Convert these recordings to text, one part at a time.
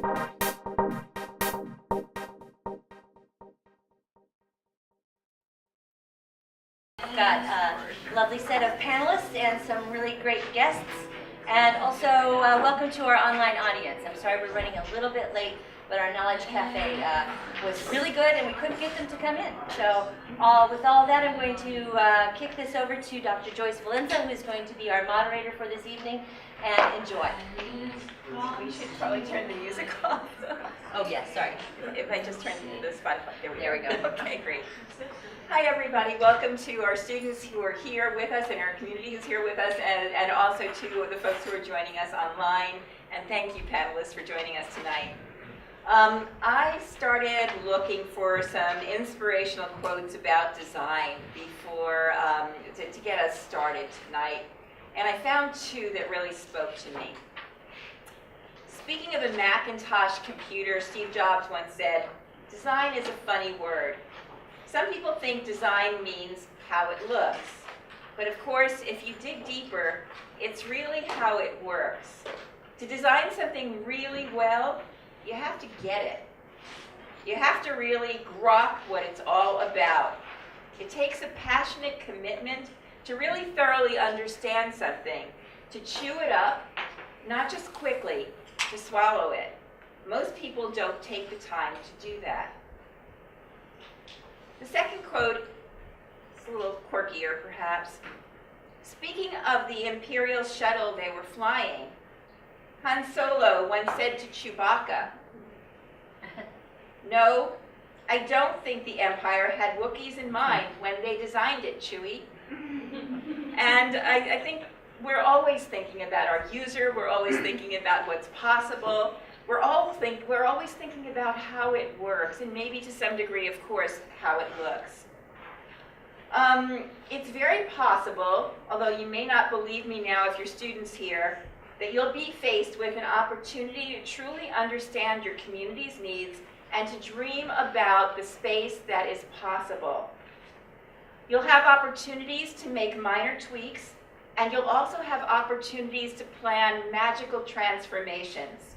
I've got a lovely set of panelists and some really great guests. And also, welcome to our online audience. I'm sorry we're running a little bit late, but our Knowledge Cafe was really good and we couldn't get them to come in. So with all that, I'm going to kick this over to Dr. Joyce Valenza, who is going to be our moderator for this evening, and enjoy. We should probably turn the music off. Oh, yes, sorry. If I just turn the Spotify, There we go. Okay, great. Hi, everybody. Welcome to our students who are here with us and our community who's here with us, and also to the folks who are joining us online. And thank you, panelists, for joining us tonight. I started looking for some inspirational quotes about design before to get us started tonight, and I found two that really spoke to me. Speaking of a Macintosh computer, Steve Jobs once said, "Design is a funny word. Some people think design means how it looks, but of course, if you dig deeper, it's really how it works. To design something really well, you have to get it. You have to really grok what it's all about. It takes a passionate commitment to really thoroughly understand something, to chew it up, not just quickly, to swallow it. Most people don't take the time to do that." The second quote is a little quirkier, perhaps. Speaking of the Imperial shuttle they were flying, Han Solo once said to Chewbacca, "No, I don't think the Empire had Wookiees in mind when they designed it, Chewie." And I think we're always thinking about our user, we're always thinking about what's possible, we're always thinking about how it works, and maybe to some degree, of course, how it looks. It's very possible, although you may not believe me now if you're students here, that you'll be faced with an opportunity to truly understand your community's needs and to dream about the space that is possible. You'll have opportunities to make minor tweaks, and you'll also have opportunities to plan magical transformations.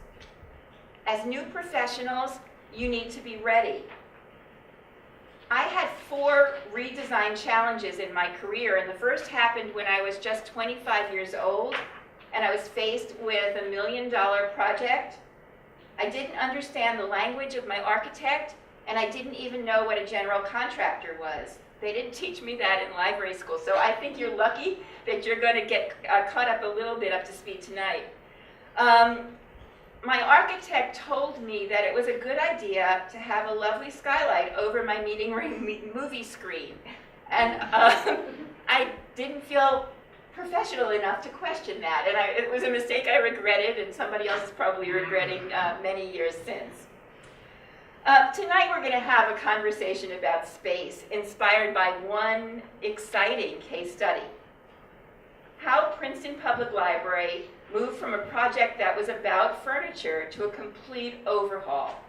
As new professionals, you need to be ready. I had 4 redesign challenges in my career, and the first happened when I was just 25 years old, and I was faced with a $1 million project. I didn't understand the language of my architect, and I didn't even know what a general contractor was. They didn't teach me that in library school, so I think you're lucky that you're going to get caught up a little bit up to speed tonight. My architect told me that it was a good idea to have a lovely skylight over my meeting room movie screen, and I didn't feel professional enough to question that, and it was a mistake I regretted, and somebody else is probably regretting many years since. Tonight we're going to have a conversation about space, inspired by one exciting case study. How Princeton Public Library moved from a project that was about furniture to a complete overhaul.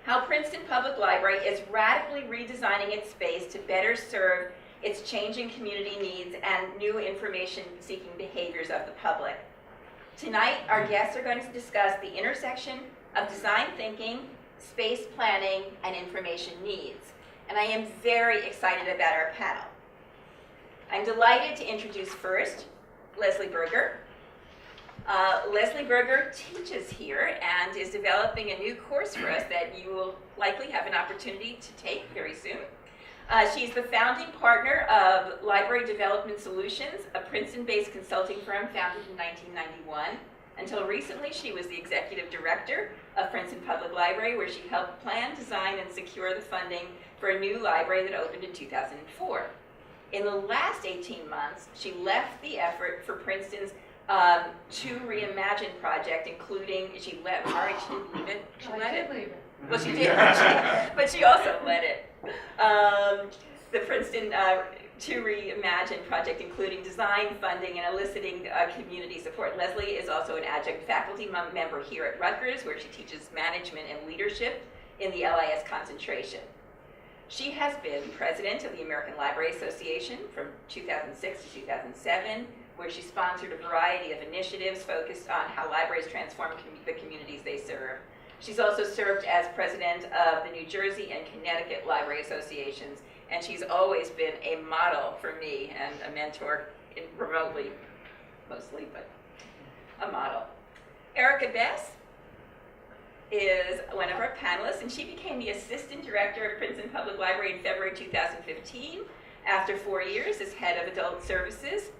How Princeton Public Library is radically redesigning its space to better serve its changing community needs and new information-seeking behaviors of the public. Tonight, our guests are going to discuss the intersection of design thinking, space planning, and information needs. And I am very excited about our panel. I'm delighted to introduce first Leslie Berger. Leslie Berger teaches here and is developing a new course for us that you will likely have an opportunity to take very soon. She's the founding partner of Library Development Solutions, a Princeton-based consulting firm founded in 1991. Until recently, she was the executive director of Princeton Public Library, where she helped plan, design, and secure the funding for a new library that opened in 2004. In the last 18 months, she left the effort for Princeton's To Reimagine project, including, she didn't leave it. She let it. Well, she did, but she also led it. The Princeton To Reimagine project, including design, funding, and eliciting community support. Leslie is also an adjunct faculty member here at Rutgers, where she teaches management and leadership in the LIS concentration. She has been president of the American Library Association from 2006 to 2007, where she sponsored a variety of initiatives focused on how libraries transform the communities they serve. She's also served as president of the New Jersey and Connecticut Library Associations, and she's always been a model for me and a mentor remotely, mostly, but a model. Erica Bess is one of our panelists, and she became the assistant director of Princeton Public Library in February 2015 after 4 years as head of adult services.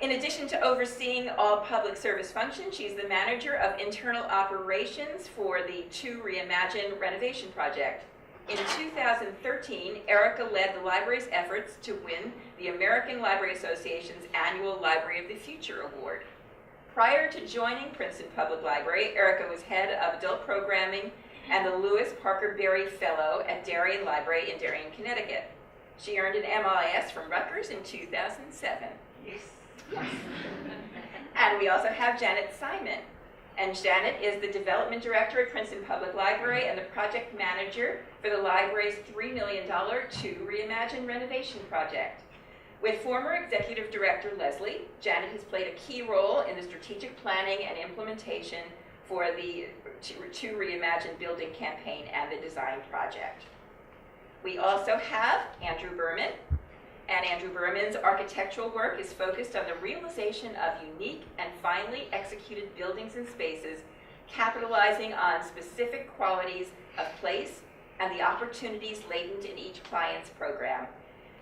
In addition to overseeing all public service functions, she's the manager of internal operations for the 2 Reimagine renovation project. In 2013, Erica led the library's efforts to win the American Library Association's annual Library of the Future Award. Prior to joining Princeton Public Library, Erica was head of adult programming and the Lewis Parker Berry Fellow at Darien Library in Darien, Connecticut. She earned an MLIS from Rutgers in 2007. Yes. And we also have Janet Simon. And Janet is the development director at Princeton Public Library and the project manager for the library's $3 million 2 Reimagine renovation project. With former executive director Leslie, Janet has played a key role in the strategic planning and implementation for the 2 Reimagine building campaign and the design project. We also have Andrew Berman, and Andrew Berman's architectural work is focused on the realization of unique and finely executed buildings and spaces, capitalizing on specific qualities of place and the opportunities latent in each client's program.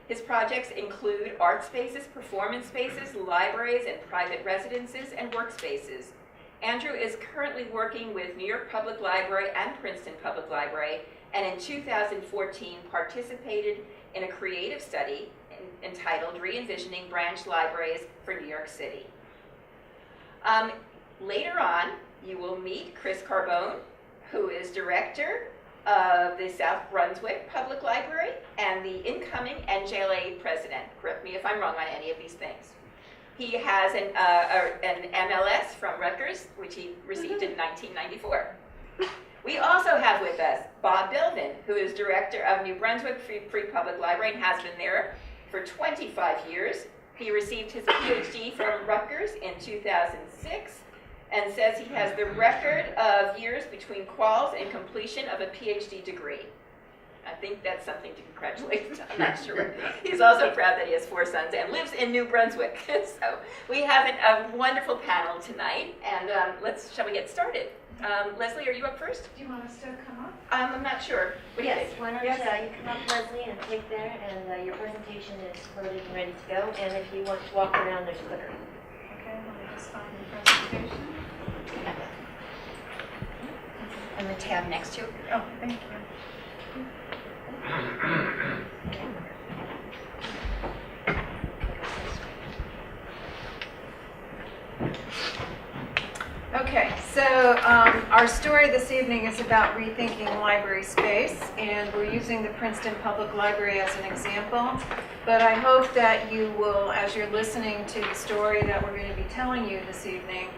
His projects include art spaces, performance spaces, libraries, and private residences and workspaces. Andrew is currently working with New York Public Library and Princeton Public Library, and in 2014 participated in a creative study entitled Re-envisioning Branch Libraries for New York City. Later on, you will meet Chris Carbone, who is director of the South Brunswick Public Library and the incoming NJLA president. Correct me if I'm wrong on any of these things. He has an MLS from Rutgers, which he received in 1994. We also have with us Bob Bilvin, who is director of New Brunswick Free Public Library and has been there for 25 years. He received his PhD from Rutgers in 2006 and says he has the record of years between quals and completion of a PhD degree. I think that's something to congratulate. I'm not sure. He's also proud that he has 4 sons and lives in New Brunswick. So we have a wonderful panel tonight, and shall we get started? Leslie, are you up first? Do you want us to come up? I'm not sure. What do you Yes, think? why don't you come up, Leslie, and take there, and your presentation is loaded and ready to go. And if you want to walk around, there's a clicker. Okay, let me just find the presentation. And the tab next to it. Oh, thank you. Okay, so our story this evening is about rethinking library space, and we're using the Princeton Public Library as an example. But I hope that you will, as you're listening to the story that we're going to be telling you this evening,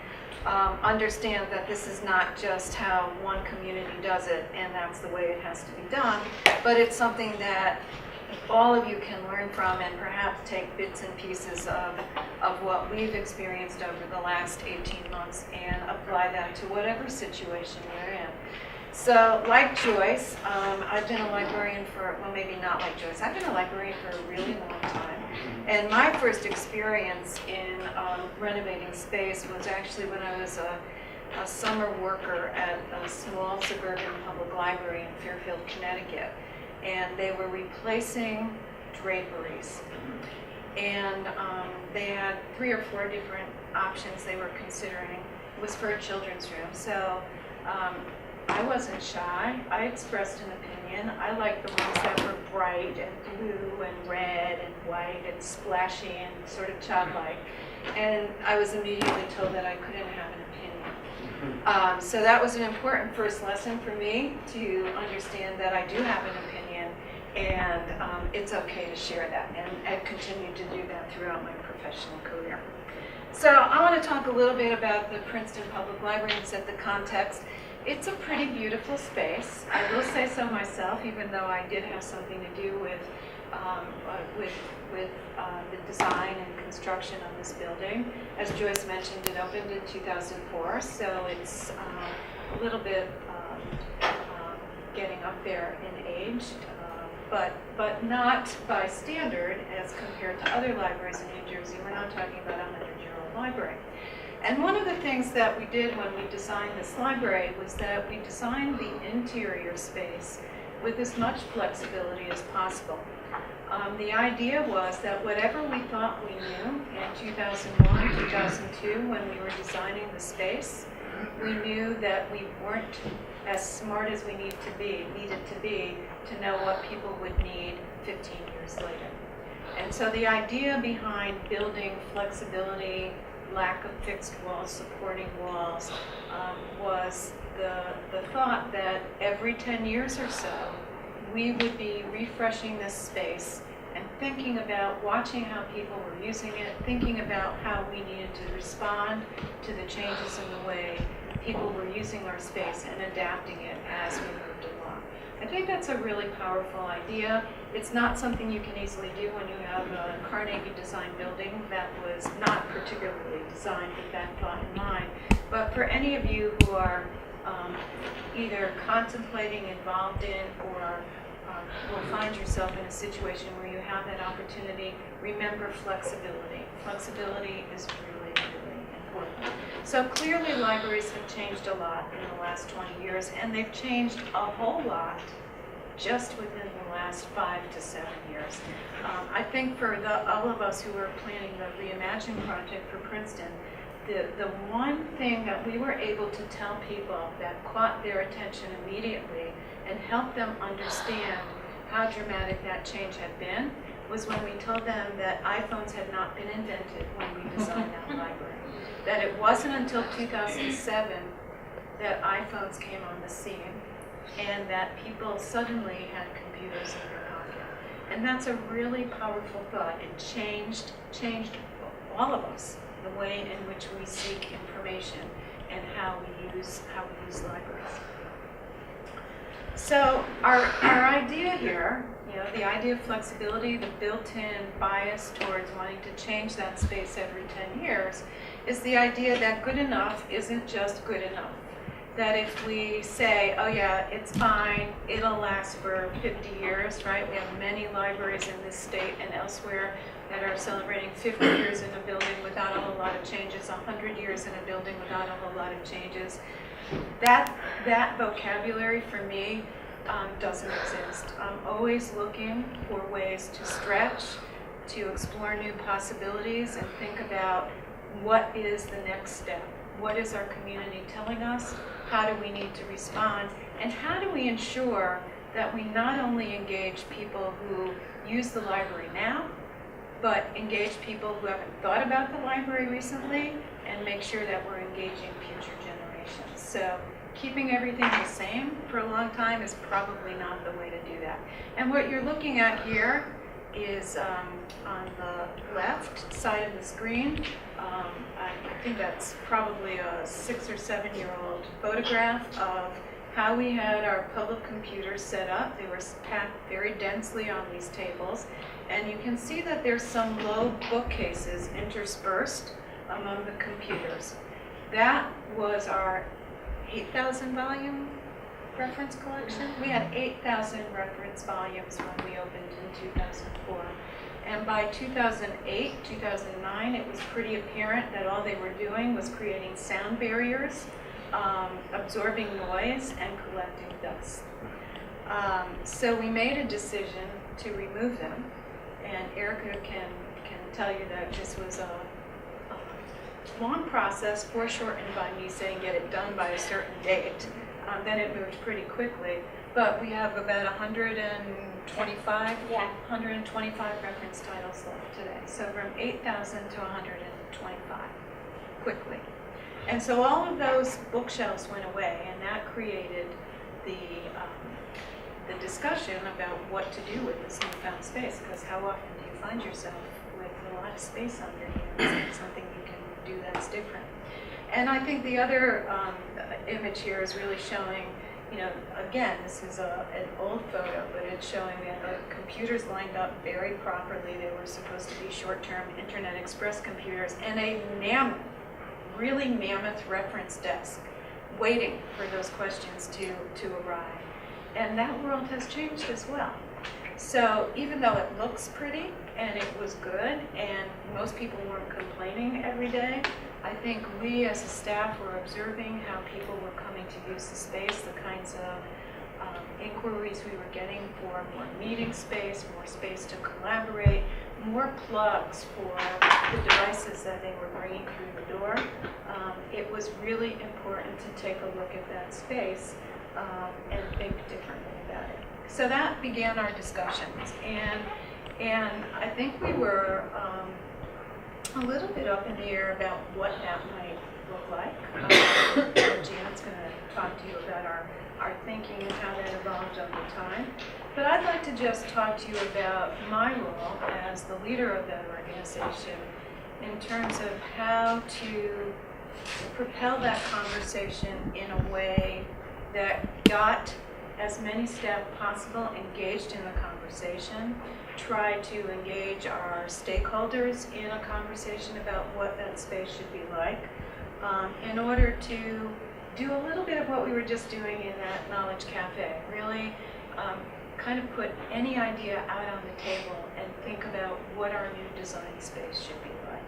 understand that this is not just how one community does it and that's the way it has to be done, but it's something that all of you can learn from and perhaps take bits and pieces of what we've experienced over the last 18 months and apply that to whatever situation you're in. So, like Joyce, I've been a librarian for, well, maybe not like Joyce, I've been a librarian for a really long time. And my first experience in renovating space was actually when I was a summer worker at a small suburban public library in Fairfield, Connecticut. And they were replacing draperies. And they had 3 or 4 different options they were considering. It was for a children's room. So I wasn't shy. I expressed an opinion. I liked the ones that were bright and blue and red and white and splashy and sort of childlike. And I was immediately told that I couldn't have an opinion. So that was an important first lesson for me, to understand that I do have an opinion, and it's okay to share that. And I've continued to do that throughout my professional career. So I want to talk a little bit about the Princeton Public Library and set the context. It's a pretty beautiful space. I will say so myself, even though I did have something to do with with the design and construction of this building. As Joyce mentioned, it opened in 2004, so it's a little bit getting up there in age, but not by standard as compared to other libraries in New Jersey. We're not talking about a 100-year-old library. And one of the things that we did when we designed this library was that we designed the interior space with as much flexibility as possible. The idea was that whatever we thought we knew in 2001, 2002, when we were designing the space, we knew that we weren't as smart as we needed to be to know what people would need 15 years later. And so the idea behind building flexibility, lack of fixed walls, supporting walls, was the thought that every 10 years or so, we would be refreshing this space and thinking about watching how people were using it, thinking about how we needed to respond to the changes in the way people were using our space and adapting it as we moved along. I think that's a really powerful idea. It's not something you can easily do when you have a Carnegie design building that was not particularly designed with that thought in mind. But for any of you who are either contemplating, involved in, or will find yourself in a situation where you have that opportunity, remember flexibility. Flexibility is really, really important. So clearly libraries have changed a lot in the last 20 years, and they've changed a whole lot just within the last 5 to 7 years. I think for all of us who are planning the Reimagine project for Princeton, the one thing that we were able to tell people that caught their attention immediately and helped them understand how dramatic that change had been was when we told them that iPhones had not been invented when we designed that library. That it wasn't until 2007 that iPhones came on the scene and that people suddenly had computers in their pocket. And that's a really powerful thought. It changed all of us, the way in which we seek information and how we use libraries. So our idea here, the idea of flexibility, the built-in bias towards wanting to change that space every 10 years, is the idea that good enough isn't just good enough. That if we say, oh yeah, it's fine, it'll last for 50 years, right? We have many libraries in this state and elsewhere that are celebrating 50 years in a building without a whole lot of changes, 100 years in a building without a whole lot of changes. That vocabulary for me doesn't exist. I'm always looking for ways to stretch, to explore new possibilities and think about what is the next step. What is our community telling us? How do we need to respond? And how do we ensure that we not only engage people who use the library now, but engage people who haven't thought about the library recently and make sure that we're engaging future generations. So keeping everything the same for a long time is probably not the way to do that. And what you're looking at here is on the left side of the screen. I think that's probably a 6 or 7 year old photograph of how we had our public computers set up. They were packed very densely on these tables. And you can see that there's some low bookcases interspersed among the computers. That was our 8,000 volume reference collection. We had 8,000 reference volumes when we opened in 2004. And by 2008, 2009, it was pretty apparent that all they were doing was creating sound barriers, absorbing noise, and collecting dust. So we made a decision to remove them. And Erica can tell you that this was a long process, foreshortened by me saying get it done by a certain date. Then it moved pretty quickly. But we have about 125 reference titles left today. So from 8,000 to 125, quickly. And so all of those bookshelves went away, and that created the discussion about what to do with this newfound space, because how often do you find yourself with a lot of space on your hands and something you can do that's different? And I think the other image here is really showing, you know, again, this is an old photo, but it's showing that the computers lined up very properly. They were supposed to be short-term Internet Express computers, and a mammoth, really mammoth reference desk waiting for those questions to arrive. And that world has changed as well. So even though it looks pretty and it was good and most people weren't complaining every day, I think we as a staff were observing how people were coming to use the space, the kinds of inquiries we were getting for more meeting space, more space to collaborate, more plugs for the devices that they were bringing through the door. It was really important to take a look at that space and think differently about it. So that began our discussions, and I think we were a little bit up in the air about what that might look like. Janet's going to talk to you about our thinking and how that evolved over time. But I'd like to just talk to you about my role as the leader of that organization in terms of how to propel that conversation in a way that got as many staff possible engaged in the conversation, try to engage our stakeholders in a conversation about what that space should be like, in order to do a little bit of what we were just doing in that Knowledge Cafe, really kind of put any idea out on the table and think about what our new design space should be like.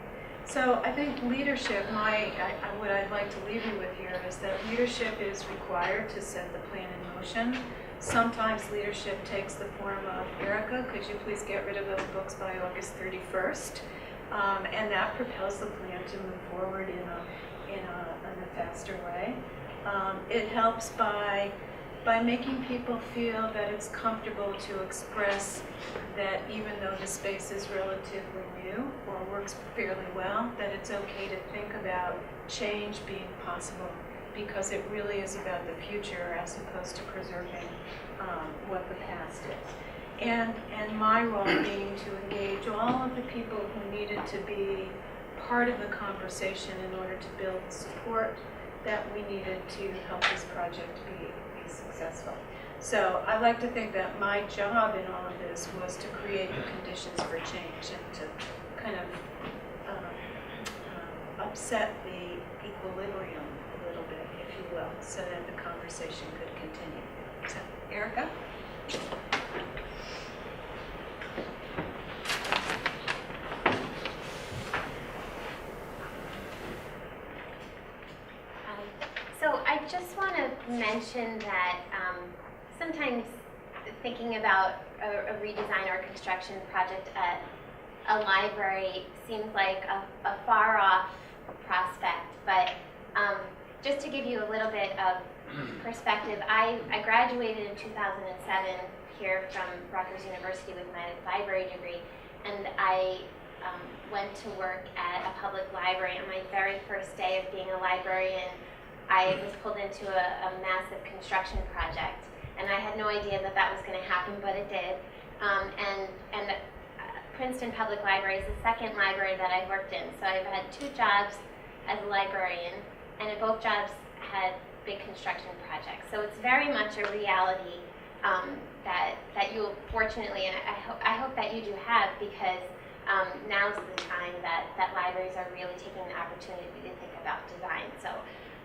So I think leadership, what I'd like to leave you with here is that leadership is required to set the plan in motion. Sometimes leadership takes the form of, Erica, could you please get rid of those books by August 31st? And that propels the plan to move forward in a faster way. It helps by making people feel that it's comfortable to express that even though the space is relatively new or works fairly well, that it's okay to think about change being possible, because it really is about the future as opposed to preserving what the past is. And my role being to engage all of the people who needed to be part of the conversation in order to build the support that we needed to help this project be successful. So I like to think that my job in all of this was to create the conditions for change and to kind of upset the equilibrium a little bit, if you will, so that the conversation could continue. So, Erica? So I just want to mention that sometimes thinking about a redesign or construction project at a library seems like a far off prospect, but just to give you a little bit of perspective, I graduated in 2007 here from Rutgers University with my library degree, and I went to work at a public library. On my very first day of being a librarian, I was pulled into a massive construction project, and I had no idea that that was going to happen, but it did. And Princeton Public Library is the second library that I've worked in. So I've had 2 jobs as a librarian, and in both jobs had big construction projects. So it's very much a reality that you fortunately, and I hope that you do have, because now's the time that libraries are really taking the opportunity to think about design. So.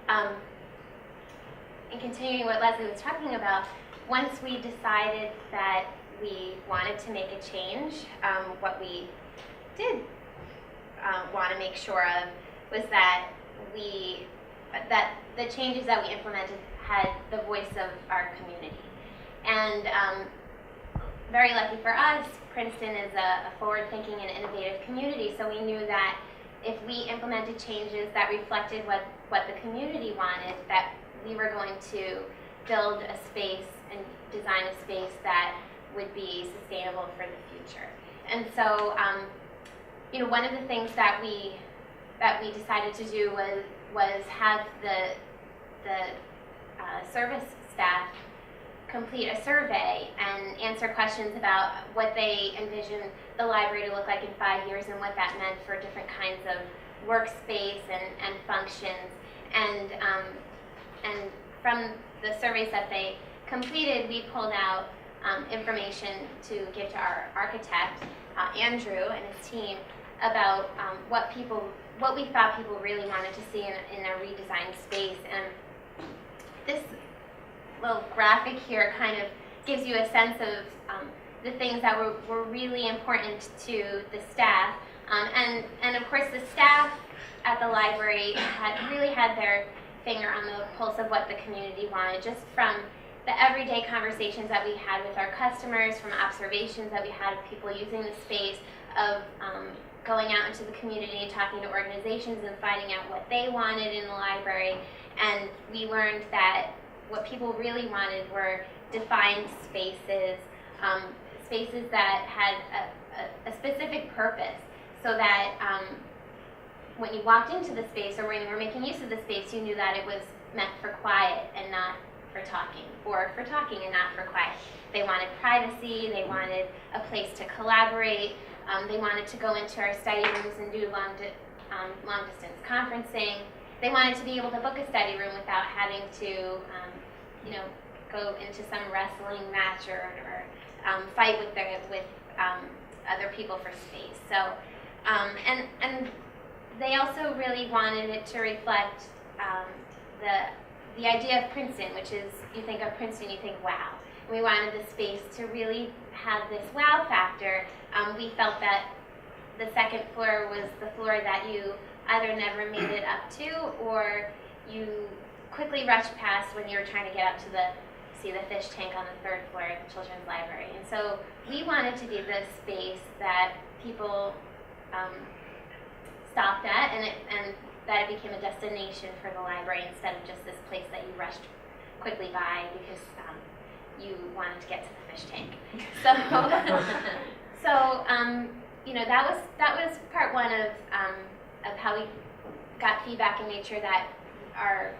And continuing what Leslie was talking about, once we decided that we wanted to make a change, what we did want to make sure of was that the changes that we implemented had the voice of our community. And very lucky for us, Princeton is a forward-thinking and innovative community, so we knew that if we implemented changes that reflected what the community wanted, that we were going to build a space and design a space that would be sustainable for the future. And so, one of the things that we decided to do was have the service staff complete a survey and answer questions about what they envisioned the library to look like in 5 years and what that meant for different kinds of workspace and functions. And from the surveys that they completed, we pulled out information to give to our architect, Andrew, and his team about what we thought people really wanted to see in a redesigned space. And this little graphic here kind of gives you a sense of the things that were really important to the staff. And of course, the staff at the library really had their finger on the pulse of what the community wanted, just from the everyday conversations that we had with our customers, from observations that we had of people using the space, of going out into the community and talking to organizations and finding out what they wanted in the library. And we learned that what people really wanted were defined spaces, spaces that had a specific purpose, so that when you walked into the space or when you were making use of the space, you knew that it was meant for quiet and not for talking, or for talking and not for quiet. They wanted privacy, they wanted a place to collaborate, they wanted to go into our study rooms and do long distance conferencing. They wanted to be able to book a study room without having to go into some wrestling match or fight with other people for space. So, and they also really wanted it to reflect the idea of Princeton, which is, you think of Princeton, you think wow. And we wanted the space to really have this wow factor. We felt that the second floor was the floor that you either never made it up to, or you quickly rushed past when you were trying to get up to see the fish tank on the third floor of the children's library. And so we wanted to be the space that people stopped at, and that it became a destination for the library instead of just this place that you rushed quickly by because you wanted to get to the fish tank. So, that was part one of how we got feedback and made sure that our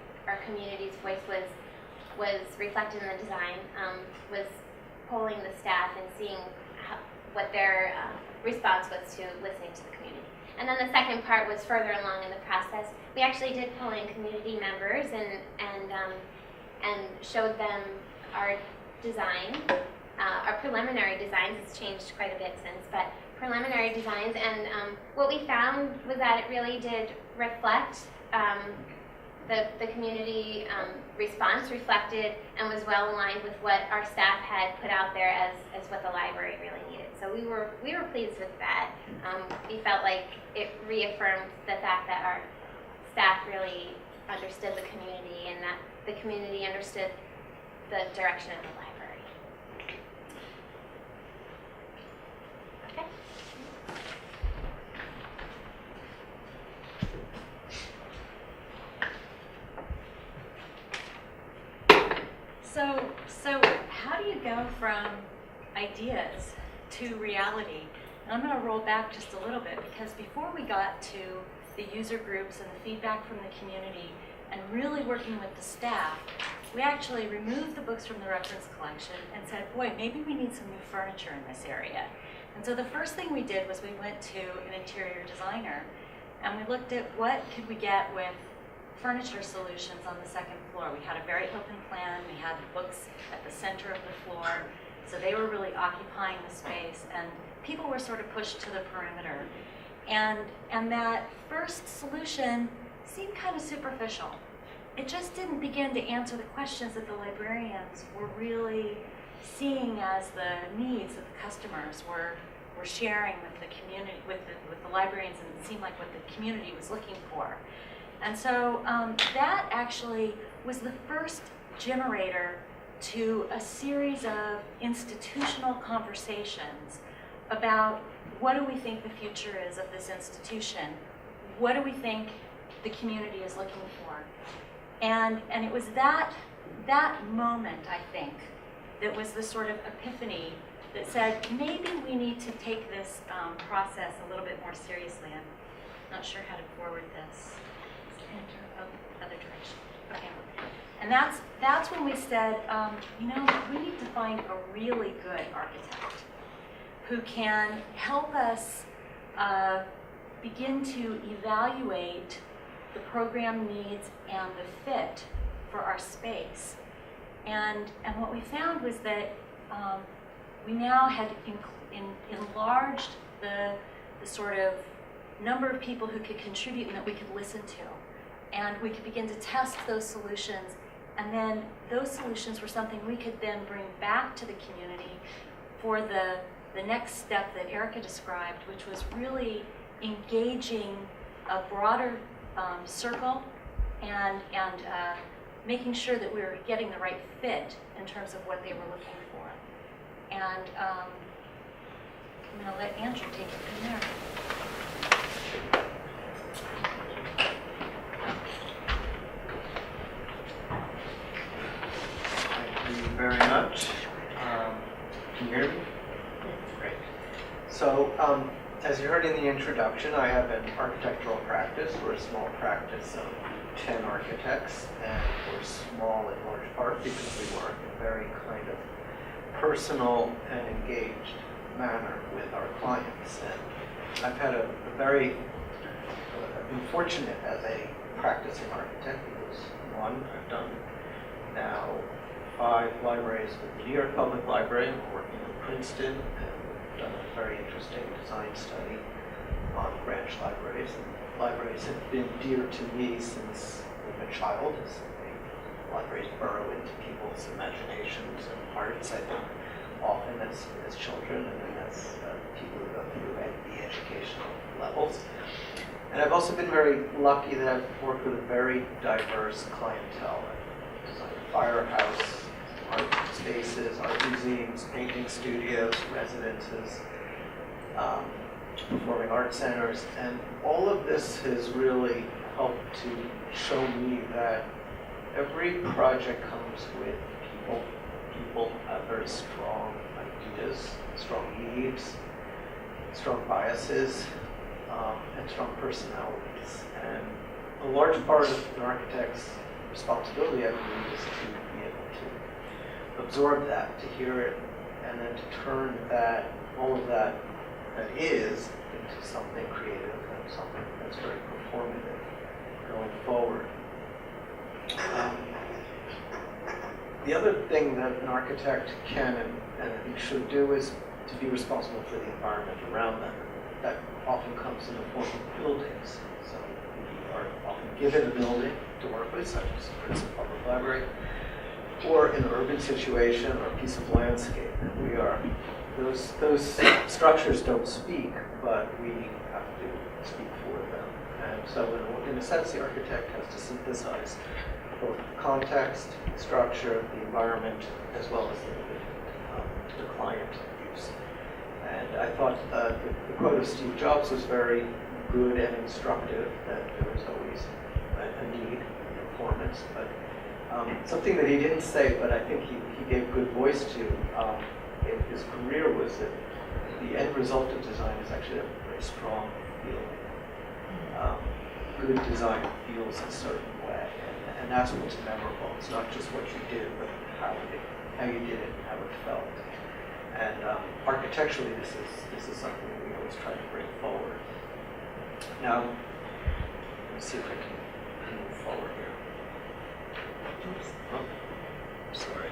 community's voice was reflected in the design, was polling the staff and seeing what their response was to listening to the community. And then the second part was further along in the process. We actually did pull in community members and showed them our design, our preliminary designs. It's changed quite a bit since, but preliminary designs. And what we found was that it really did reflect the community response, reflected and was well aligned with what our staff had put out there as what the library really needed. So we were pleased with that. We felt like it reaffirmed the fact that our staff really understood the community and that the community understood the direction of the library. Okay. So how do you go from ideas to reality? And I'm going to roll back just a little bit, because before we got to the user groups and the feedback from the community and really working with the staff, we actually removed the books from the reference collection and said, boy, maybe we need some new furniture in this area. And so the first thing we did was we went to an interior designer and we looked at what could we get with furniture solutions on the second floor. We had a very open plan. We had the books at the center of the floor. So they were really occupying the space, and people were sort of pushed to the perimeter. And that first solution seemed kind of superficial. It just didn't begin to answer the questions that the librarians were really seeing as the needs that the customers were sharing with the community, with the librarians, and it seemed like what the community was looking for. And so that actually was the first generator to a series of institutional conversations about what do we think the future is of this institution? What do we think the community is looking for? And it was that moment, I think, that was the sort of epiphany that said, maybe we need to take this process a little bit more seriously. I'm not sure how to forward this. Other direction. Okay. And that's when we said, we need to find a really good architect who can help us begin to evaluate the program needs and the fit for our space. And what we found was that we now had enlarged the sort of number of people who could contribute and that we could listen to. And we could begin to test those solutions. And then those solutions were something we could then bring back to the community for the next step that Erica described, which was really engaging a broader circle and making sure that we were getting the right fit in terms of what they were looking for. And I'm going to let Andrew take it from there. Thank you very much. Can you hear me? Great. So, as you heard in the introduction, I have an architectural practice. We're a small practice of 10 architects, and we're small in large part because we work in a very kind of personal and engaged manner with our clients. And I've had I've been fortunate as a practicing architect because, one, I've done now 5 libraries with the New York Public Library. I'm working in Princeton, and we've done a very interesting design study on branch libraries. And libraries have been dear to me since I'm a child, as libraries burrow into people's imaginations and hearts, I think, often as children and then as people who go through the educational levels. And I've also been very lucky that I've worked with a very diverse clientele. I've designed a firehouse, art spaces, art museums, painting studios, residences, performing arts centers, and all of this has really helped to show me that every project comes with people. People have very strong ideas, strong needs, strong biases, and strong personalities. And a large part of an architect's responsibility, I believe, is to be able to absorb that, to hear it, and then to turn all of that is into something creative and something that's very performative going forward. The other thing that an architect can and I think should do is to be responsible for the environment around them. That often comes in the form of buildings. So we are often given a building to work with, such as the Princeton Public Library, or an urban situation or a piece of landscape. And those structures don't speak, but we have to speak for them. And so in a sense, the architect has to synthesize both the context, the structure, the environment, as well as the client use. And I thought the quote of Steve Jobs was very good and instructive, that there was always a need in performance. But something that he didn't say, but I think he gave good voice to in his career, was that the end result of design is actually a very strong feeling. Good design feels a certain way, and that's what's memorable. It's not just what you did, but how you did it, and how it felt. And architecturally, this is something that we always try to bring forward. Now, let me see if I can move forward here. Oops. Oh, sorry.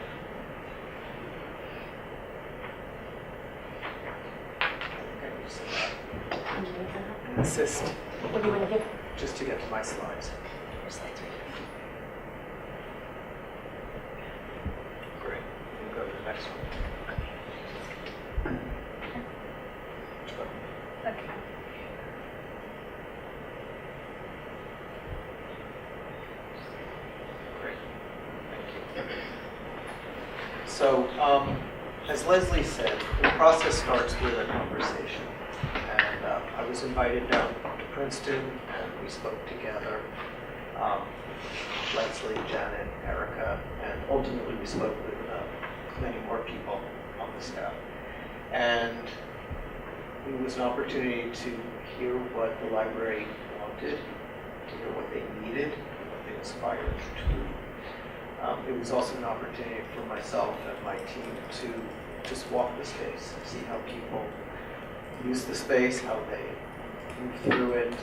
And assist. What do you want to do? Just to get to my slides. Your slides right here. Great. We'll go to the next one. Okay. Great. Thank you. So, as Leslie said, the process starts with a conversation. And I was invited down to Princeton, and we spoke together. Leslie, Janet, Erica, and ultimately we spoke with many more people on the staff. And it was an opportunity to hear what the library wanted, to hear what they needed, what they aspired to. It was also an opportunity for myself and my team to just walk the space, see how people use the space, how they move through it,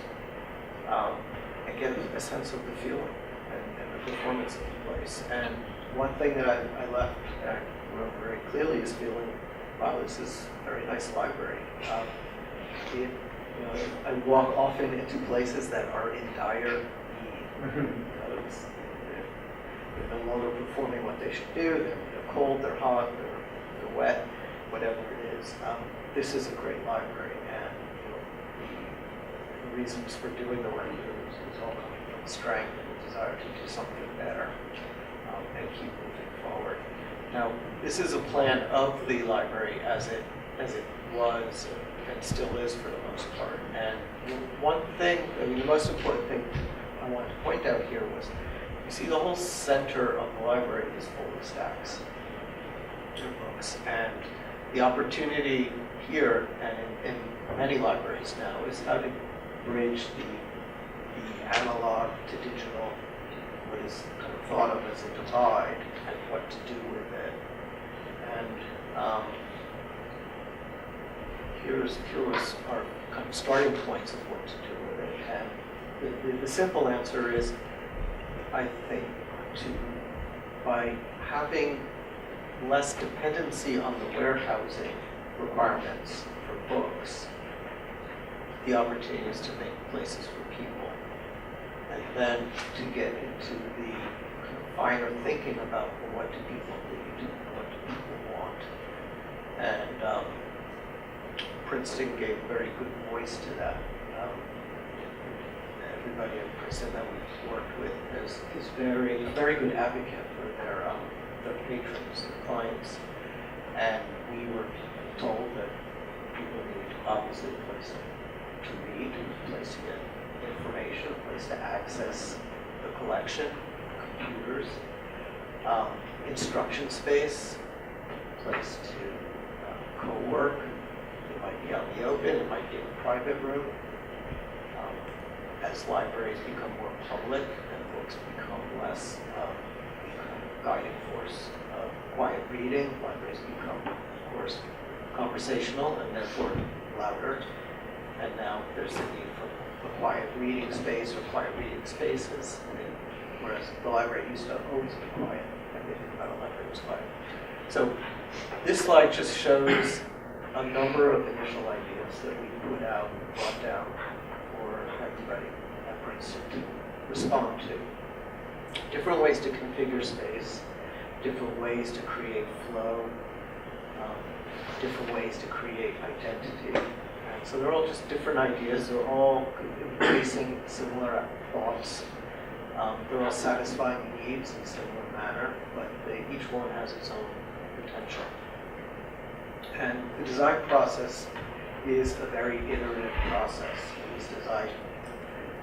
and get a sense of the feeling and the performance of the place. And one thing that I left, that I wrote very clearly, is feeling, wow, this is a very nice library. I walk often into places that are in dire need. They're no longer performing what they should do. They're cold, they're hot, they're wet, whatever it is. This is a great library, and the reasons for doing the work here is all coming from strength and the desire to do something better and keep moving forward. Now, this is a plan of the library as it was and still is for the most part. And one thing, the most important thing I wanted to point out here was, you see the whole center of the library is full of stacks of books. And the opportunity here and in many libraries now is how to bridge the analog to digital, what is kind of thought of as a divide, and what to do with it. And here's our kind of starting points of what to do with it. And the simple answer is, I think, by having less dependency on the warehousing requirements for books, the opportunity is to make places for people. And then to get into the kind of finer thinking about, well, what do people need? What do people want? And Princeton gave a very good voice to that. Everybody at Princeton that we've worked with is a very good advocate for their patrons, their clients. And we were told that people need, obviously, a place to read, a place to get information, a place to access the collection, computers, instruction space, a place to co-work. It might be out in the open, it might be in a private room. As libraries become more public and books become less guiding force of quiet reading, libraries become, of course, conversational and therefore louder. And now there's a need for a quiet reading space or quiet reading spaces. Whereas the library used to always be quiet. Everything about a library was quiet. So this slide just shows a number of initial ideas that we put out, brought down for everybody at Princeton to respond to. Different ways to configure space, different ways to create flow, different ways to create identity. And so they're all just different ideas. They're all embracing similar thoughts. They're all satisfying needs in a similar manner, but each one has its own potential. And the design process is a very iterative process.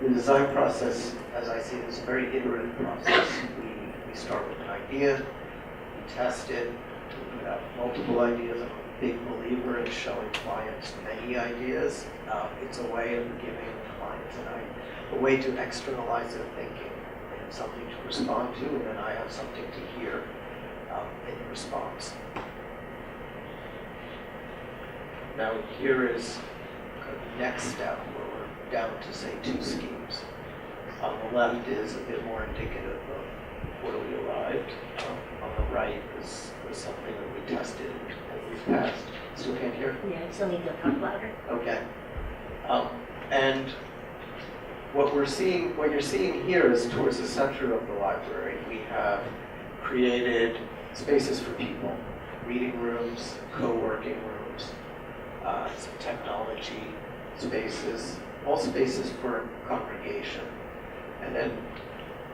The design process, as I see it, is a very iterative process. We start with an idea, we test it, we put out multiple ideas. I'm a big believer in showing clients many ideas. It's a way of giving clients a way to externalize their thinking. They have something to respond to, and then I have something to hear in response. Now here is kind of the next step where we're down to, say, 2 schemes. On the left is a bit more indicative of where we arrived. On the right is something that we tested and we've passed. Still can't hear? Yeah, I still need to talk louder. Okay. And what you're seeing here is towards the center of the library. We have created spaces for people, reading rooms, co-working rooms, some technology spaces, all spaces for congregation. And then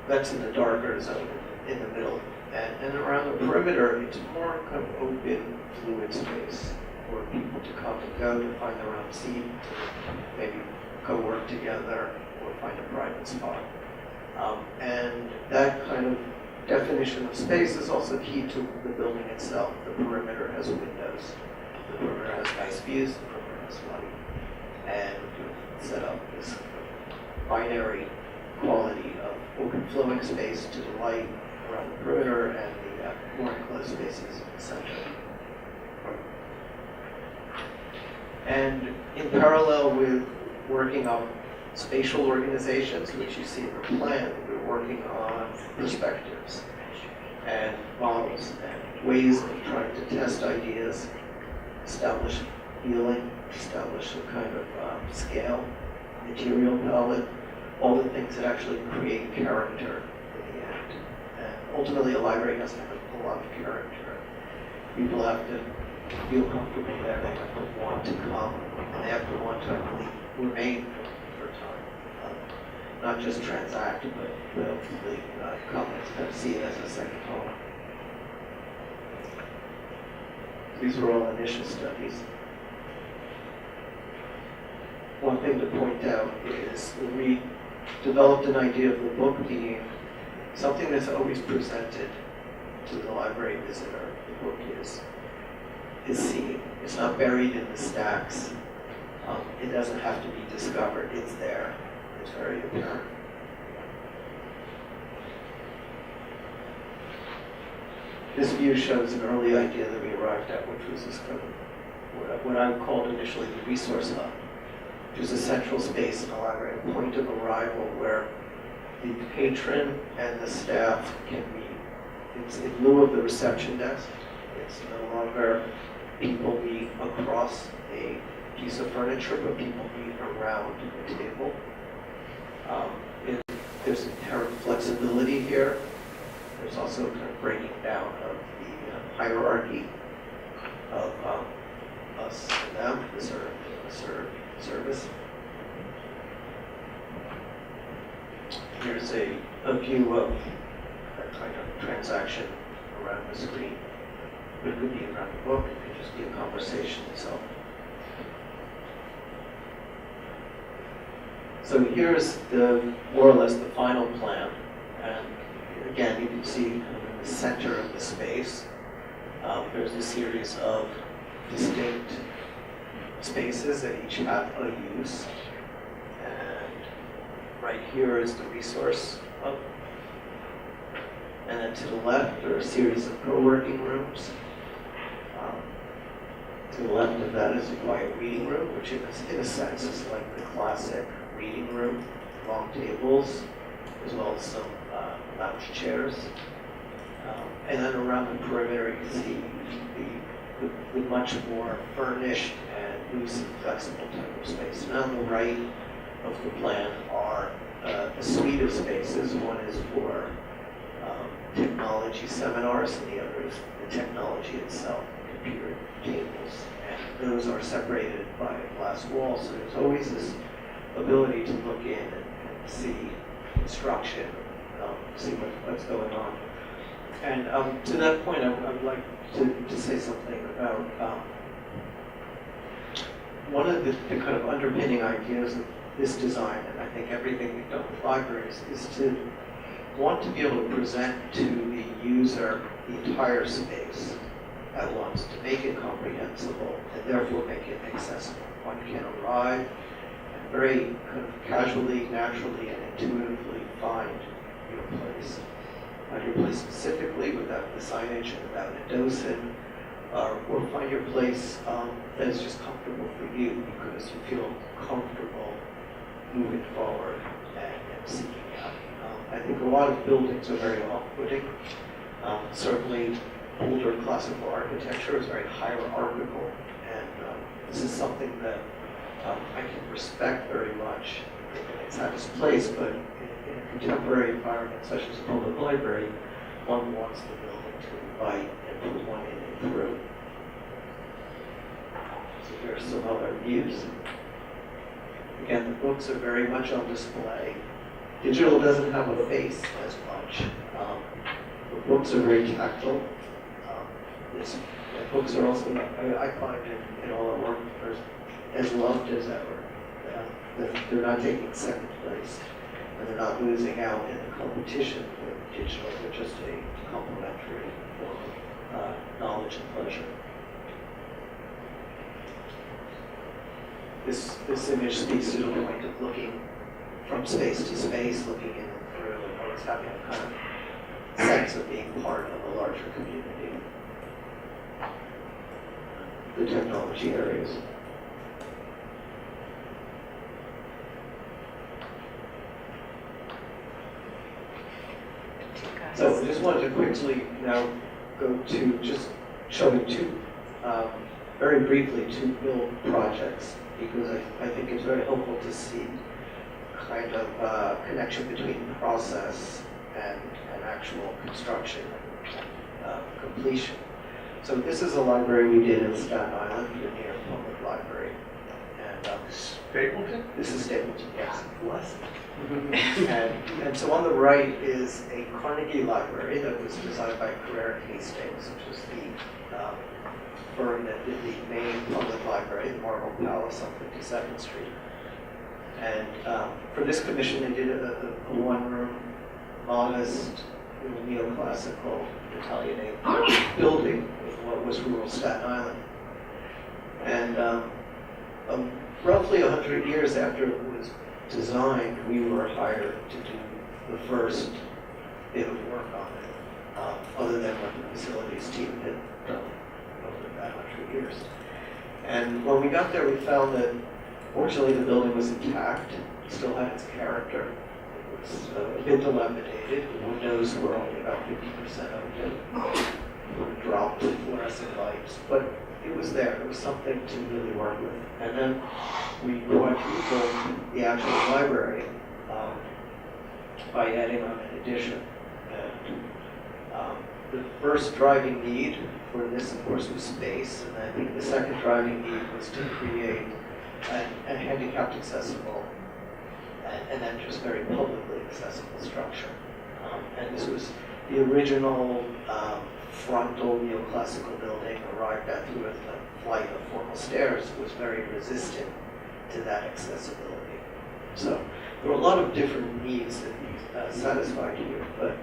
that's in the darker zone in the middle. And around the perimeter, it's more kind of open, fluid space for people to come and go, to find their own seat, to maybe co-work together or find a private spot. And that kind of definition of space is also key to the building itself. The perimeter has windows. The perimeter has nice views. The perimeter has light. And we've set up this binary quality of open flowing space to the light around the perimeter and the more enclosed spaces in the center. And in parallel with working on spatial organizations, which you see in the plan, we're working on perspectives and models and ways of trying to test ideas, establish feeling, establish a kind of scale, material palette, all the things that actually create character in the end. And ultimately, a library has to have a lot of character. People have to feel comfortable there, they have to want to come, and they have to want to actually remain for time. Not just transact, but hopefully come and kind of see it as a second home. These were all initial studies. One thing to point out is we developed an idea of the book being something that's always presented to the library visitor. The book is seen. It's not buried in the stacks. It doesn't have to be discovered. It's there. It's very apparent. This view shows an early idea that we arrived at, which was this kind of what I called initially the resource hub, which is a central space in the library, a point of arrival where the patron and the staff can meet. It's in lieu of the reception desk. It's no longer people meet across a piece of furniture, but people meet around a table. There's inherent flexibility here. There's also kind of breaking down of the hierarchy of us and them, the service. Here's a view of a kind of transaction around the screen. It could be around the book, it could just be a conversation itself. So here's more or less the final plan. And again, you can see kind of in the center of the space, there's a series of distinct spaces that each have a use. And right here is the resource hub. And then to the left, there are a series of co-working rooms. To the left of that is a quiet reading room, which in a sense is like the classic reading room, long tables, as well as some lounge chairs. And then around the perimeter, you see the much more furnished and loose and flexible type of space. And on the right of the plan are a suite of spaces. One is for technology seminars, and the other is the technology itself, computer tables. And those are separated by a glass wall, so there's always this ability to look in and see construction, see what's going on. And to that point, I would like to say something about one of the kind of underpinning ideas of this design, and I think everything we've done with libraries, is to want to be able to present to the user the entire space at once, to make it comprehensible and therefore make it accessible. One can arrive and very kind of casually, naturally, and intuitively find your place. Find your place specifically without the signage and without a docent, or find your place that is just comfortable for you because you feel comfortable moving forward and seeking out. I think a lot of buildings are very off-putting. Certainly, older classical architecture is very hierarchical, and this is something that I can respect very much. It's had its place, but in a contemporary environment such as a public library, one wants the building to invite and put one in and through. So there's some other views. Again, the books are very much on display. Digital doesn't have a face as much. The books are very tactile. The books are also, I find in all our work, are as loved as ever. They're not taking second place, and they're not losing out in the competition with digital. They're just a complementary form of knowledge and pleasure. This image speaks to the point of looking from space to space, looking in and through, and always having a kind of sense of being part of a larger community. The technology areas. wanted to quickly now go to just showing very briefly two build projects, because I think it's very helpful to see kind of connection between process and actual construction and completion. So this is a library we did in Staten Island, the New York Public Library. And Stapleton? this is Stapleton, yes. And so on the right is a Carnegie Library that was designed by Carrera Hastings, which was the firm that did the main public library, the Marble Palace on 52nd Street. And for this commission, they did a one-room, modest, neoclassical Italianate building with what was rural Staten Island. And roughly 100 years after it was designed, we were hired to do the first bit of work on it, other than what the facilities team had done over that 100 years. And when we got there, we found that fortunately the building was intact, it still had its character. It was a bit dilapidated, the windows were only about 50% open, were dropped fluorescent lights, but it was there. It was something to really work with. And then we quadrupled the actual library by adding on an addition. And the first driving need for this, of course, was space. And I think the second driving need was to create a handicapped accessible and then just very publicly accessible structure. And this was the original frontal neoclassical building, arrived at through a flight of formal stairs, was very resistant to that accessibility. So there were a lot of different needs that we satisfied here, but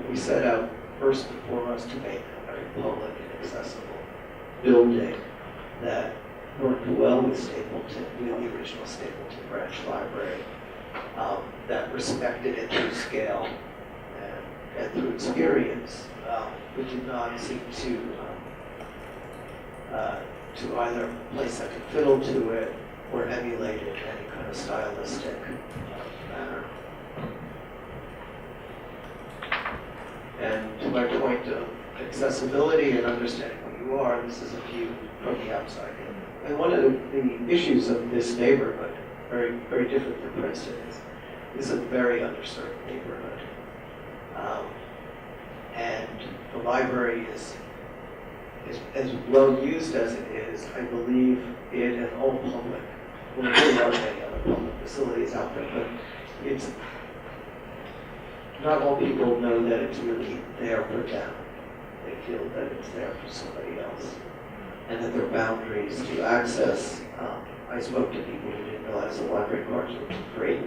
we set out first and foremost to make a very public and accessible building that worked well with Stapleton, with the original Stapleton branch library, that respected it through scale and through experience, but did not seek to either play second fiddle to it or emulate it in any kind of stylistic manner. And to my point of accessibility and understanding who you are, this is a view from the outside in. And one of the issues of this neighborhood, very, very different from Princeton, is a very underserved neighborhood. And the library is as well used as it is. I believe it and all public, well, there are many other public facilities out there, but it's, not all people know that it's really there for them. They feel that it's there for somebody else. And that there are boundaries to access. I spoke to people who didn't realize the library cards were free.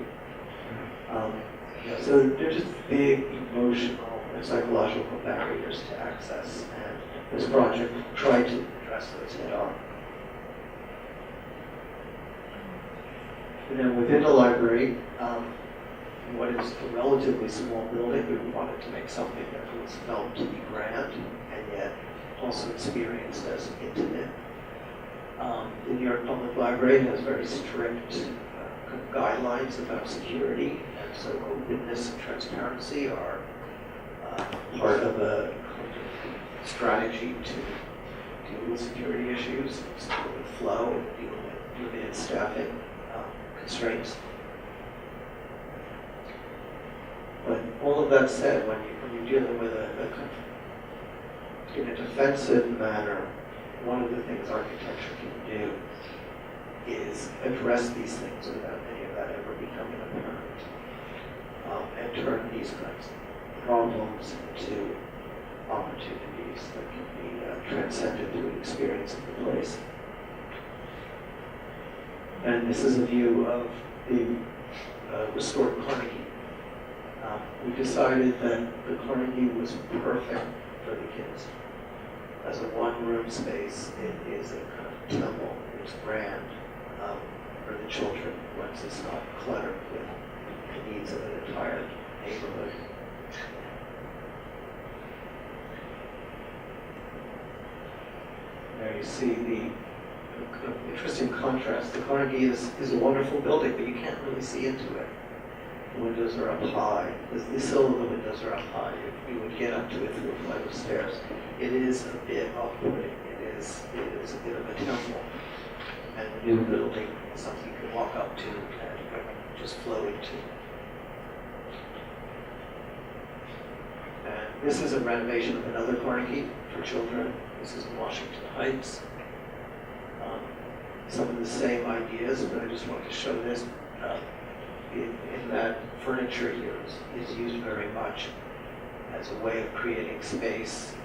So there's just big emotional and psychological barriers to access, and this project tried to address those head on. And then within the library, what is a relatively small building, we wanted to make something that was felt to be grand and yet also experienced as intimate. The New York Public Library has very strict guidelines about security, and so openness and transparency are part of a strategy to deal with security issues, deal with flow, and deal with limited staffing constraints. But all of that said, when you're dealing with in a defensive manner, one of the things architecture can do is address these things without any of that ever becoming apparent, and turn these kinds of problems into opportunities that can be transcended through an experience of the place. And this is a view of the restored Carnegie. We decided that the Carnegie was perfect for the kids. As a one-room space, it is a kind of temple. It's grand for the children once it's not cluttered with the needs of an entire neighborhood. There you see the interesting contrast. The Carnegie is a wonderful building, but you can't really see into it. The windows are up high. The sill of the windows are up high. You would get up to it through a flight of stairs. It is a bit off-putting. It is a bit of a temple. And the new building is something you can walk up to and just flow into. And this is a renovation of another Carnegie for children. This is in Washington Heights. Some of the same ideas, but I just wanted to show this in that furniture here is used very much as a way of creating space,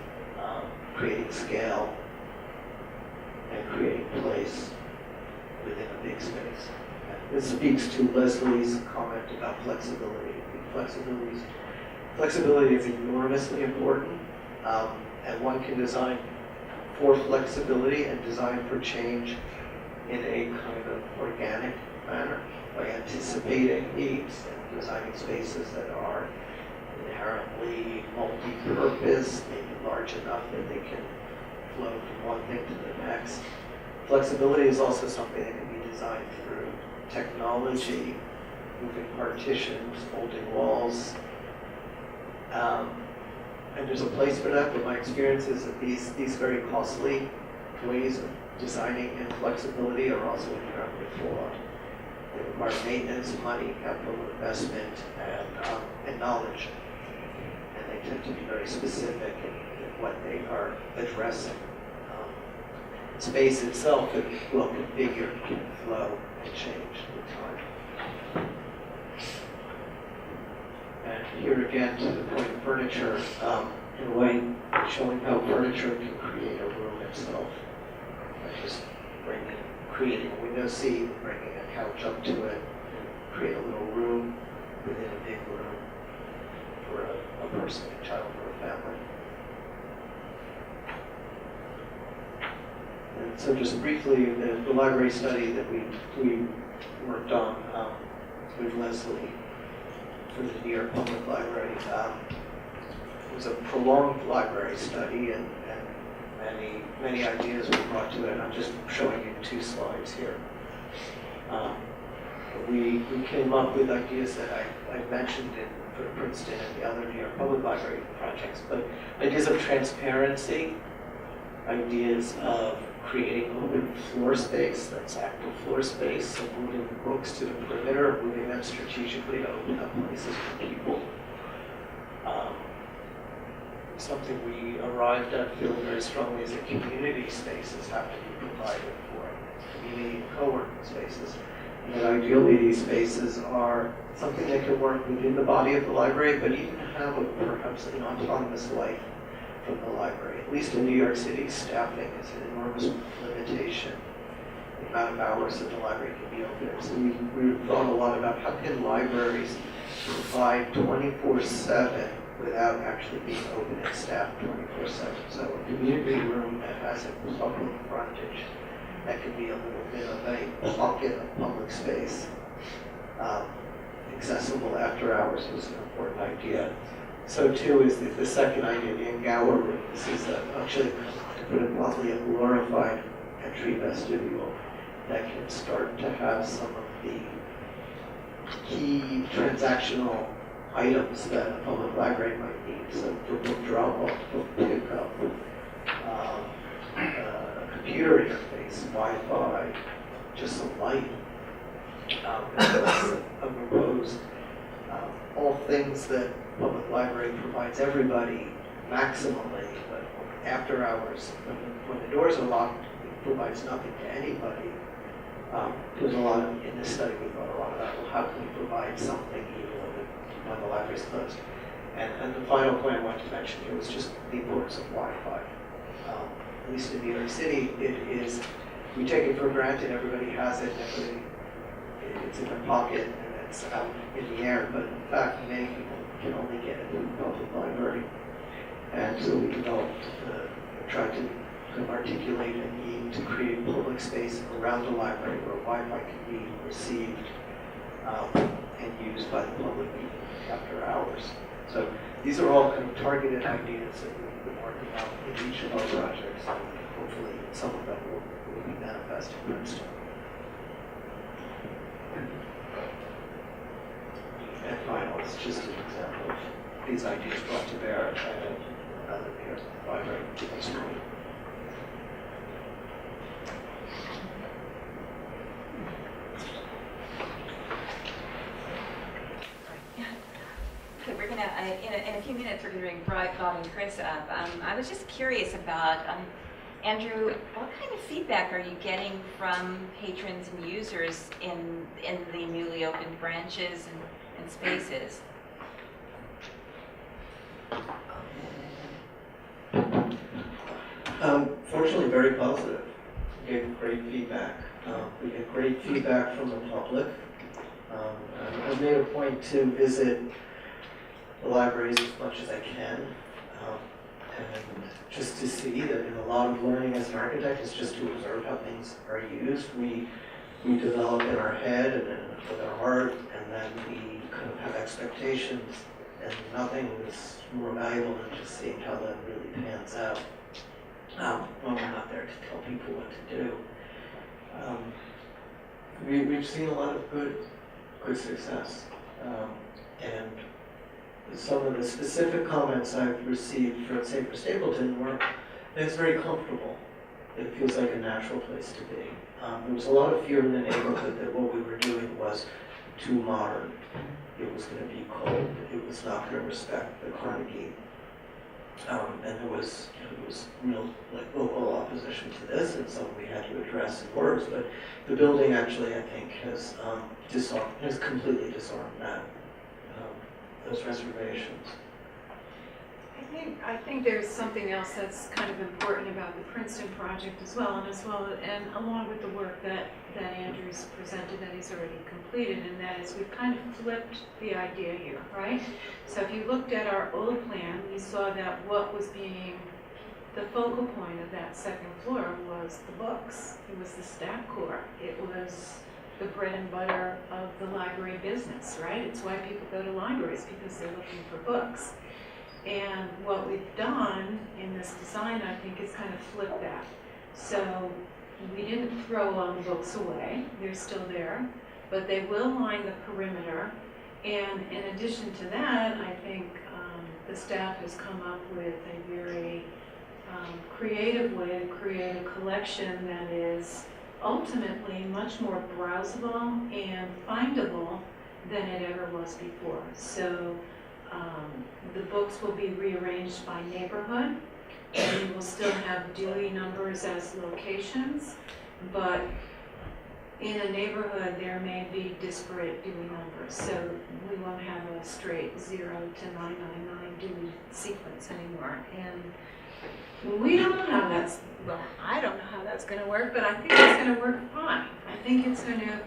creating scale, and creating place within a big space. And this speaks to Leslie's comment about flexibility. Flexibility is enormously important, and one can design for flexibility and design for change in a kind of organic manner by anticipating needs and designing spaces that are inherently multi-purpose, maybe large enough that they can flow from one thing to the next. Flexibility is also something that can be designed through technology, moving partitions, folding walls. And there's a place for that, but my experience is that these very costly ways of designing in flexibility are also inherently flawed. They require maintenance, money, capital investment, and knowledge. And they tend to be very specific in what they are addressing. Space itself can be well configured, can flow and change with time. And here again, to the point of furniture, in a way, showing how furniture can create a room itself. By just creating a window seat, bringing a couch up to it, and create a little room within a big room for a person, a child, or a family. And so just briefly, the library study that we worked on with Leslie for the New York Public Library was a prolonged library study, and many ideas were brought to it. I'm just showing you 2 slides here. We came up with ideas that I mentioned for Princeton and the other New York Public Library projects, but ideas of transparency, ideas of creating open floor space, that's active floor space, so moving books to the perimeter, moving them strategically to open up places for people. Something we arrived at feeling very strongly is that community spaces have to be provided for, community co-working spaces. And that ideally these spaces are something that can work within the body of the library, but even have perhaps an autonomous life from the library. At least in New York City, staffing is an enormous limitation. The amount of hours that the library can be open. So we thought a lot about how can libraries provide 24/7 without actually being open and staffed 24/7. So a community room that has a public frontage, that can be a little bit of a pocket of public space, accessible after hours was an important idea. So too is the second idea, the Engower room. This is actually, to put it bluntly, a glorified entry vestibule that can start to have some of the key transactional items that a public library might need. So for book drop-off, book pickup, a computer interface, Wi-Fi, just some light, a repose, all things that public library provides everybody maximally, but after hours, when the doors are locked, it provides nothing to anybody. There's a lot of, in this study we thought a lot about, well, how can we provide something even when the library's closed? And the final point I wanted to mention here was just the importance of Wi-Fi. At least in New York City, it is, we take it for granted, everybody has it, it's in their pocket, and it's out in the air, but in fact, many people can only get it in the public library. And so we developed, tried to articulate a need to create public space around the library where Wi-Fi can be received and used by the public after hours. So these are all kind of targeted ideas that we've been working on in each of our projects, and hopefully some of them will be manifest in Princeton. and final is just an example of these ideas brought to bear by other peers at the library. Okay, we're gonna, in a few minutes, we're gonna bring Bob and Chris up. I was just curious about, Andrew, what kind of feedback are you getting from patrons and users in the newly opened branches and spaces? Fortunately, very positive. We get great feedback. We get great feedback from the public. I've made a point to visit the libraries as much as I can, and just to see that a lot of learning as an architect is just to observe how things are used. We develop in our head and then with our heart, and then we kind of have expectations, and nothing is more valuable than just seeing how that really pans out. Well, we're not there to tell people what to do. We've seen a lot of good success, and some of the specific comments I've received for, say, for Stapleton were that it's very comfortable. It feels like a natural place to be. There was a lot of fear in the neighborhood that what we were doing was too modern. It was going to be cold. It was not going to respect the Carnegie. And there was real local opposition to this, and so we had to address in words. But the building actually, I think, has completely disarmed that those reservations. I think there's something else that's kind of important about the Princeton project as well, and along with the work that Andrew's presented that he's already completed, and that is we've kind of flipped the idea here, right? So if you looked at our old plan, we saw that what was being the focal point of that second floor was the books. It was the staff core. It was the bread and butter of the library business, right? It's why people go to libraries, because they're looking for books. And what we've done in this design, I think, is kind of flip that. So we didn't throw all the books away. They're still there, but they will line the perimeter. And in addition to that, I think the staff has come up with a very creative way to create a collection that is ultimately much more browsable and findable than it ever was before. So the books will be rearranged by neighborhood, and we will still have Dewey numbers as locations, but in a neighborhood there may be disparate Dewey numbers, so we won't have a straight 0 to 999 Dewey sequence anymore. And we don't know how that's, well, I don't know how that's going to work, but I think it's going to work fine. I think it's going to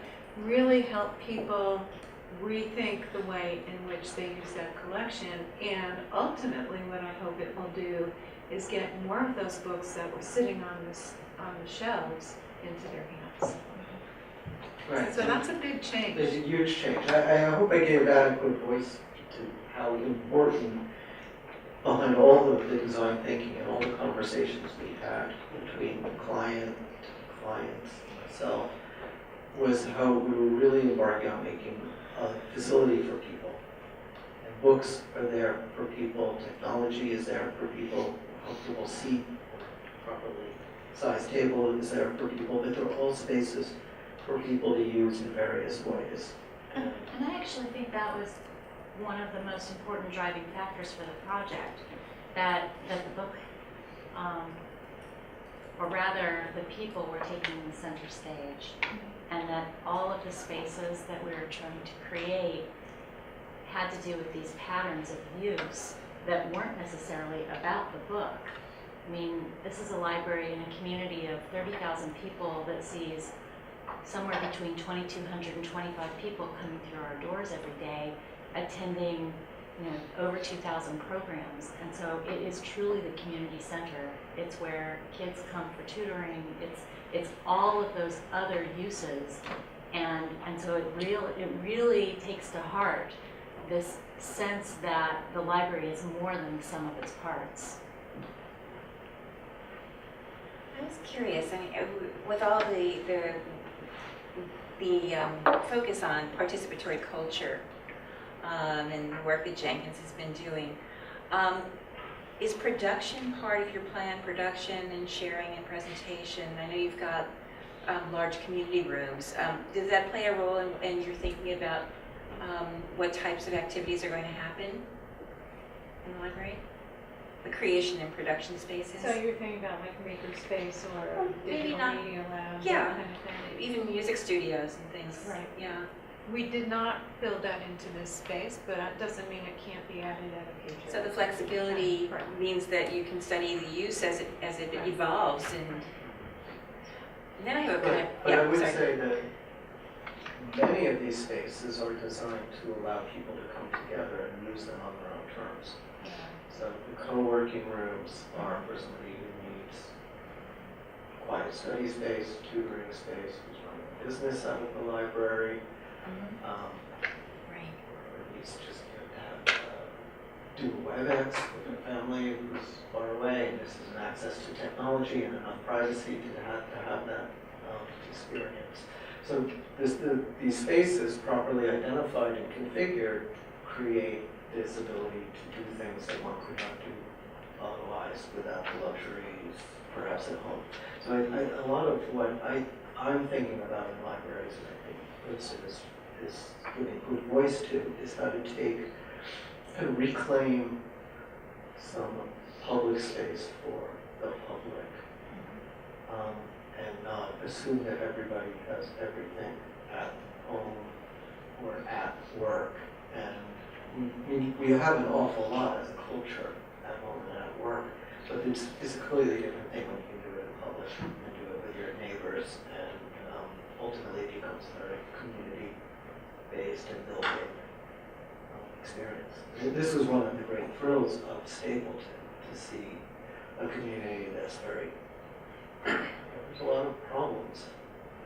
really help people rethink the way in which they use that collection, and ultimately what I hope it will do is get more of those books that were sitting on the shelves into their hands. Right. So that's a big change. There's a huge change. I hope I gave adequate voice to how important behind all of the design thinking and all the conversations we had between the client, clients, myself, was how we were really embarking on making a facility for people. And books are there for people, technology is there for people, a comfortable seat, properly sized table is there for people, but there are all spaces for people to use in various ways. And I actually think that was one of the most important driving factors for the project, that the book, or rather the people were taking the center stage, and that all of the spaces that we were trying to create had to do with these patterns of use that weren't necessarily about the book. I mean, this is a library in a community of 30,000 people that sees somewhere between 2,200 and 25 people coming through our doors every day, attending, over 2,000 programs. And so it is truly the community center. It's where kids come for tutoring. It's all of those other uses. And so it really takes to heart this sense that the library is more than the sum of its parts. I was curious, with all the focus on participatory culture, and the work that Jenkins has been doing. Is production part of your plan, production and sharing and presentation? I know you've got large community rooms. Does that play a role in your thinking about what types of activities are going to happen in the library? The creation and production spaces? So you're thinking about like makerspace or maybe digital not. media lab, Yeah. that kind of thing? Even music studios and things. Right. Yeah. We did not build that into this space, but that doesn't mean it can't be added at a future. So the flexibility Right. means that you can study the use as it evolves. And then I have a But I would sorry. say that many of these spaces are designed to allow people to come together and use them on their own terms. So the co-working rooms are for somebody who needs quiet study space, tutoring space, who's running a business out of the library, Right. or at least just to have, do a WebEx with a family who's far away, and this is an access to technology and enough privacy to have that experience. So these spaces, properly identified and configured, create this ability to do things that one could not do otherwise without the luxuries, perhaps at home. So a lot of what I'm thinking about in libraries, and I think Princeton is giving good voice to, is how to take and reclaim some public space for the public, and not assume that everybody has everything at home or at work. And we have an awful lot as a culture at home and at work, but it's a completely different thing when you can do it in public and do it with your neighbors, and ultimately it becomes a very community-based and building experience. This was one of the great thrills of Stapleton, to see a community that's very, there's a lot of problems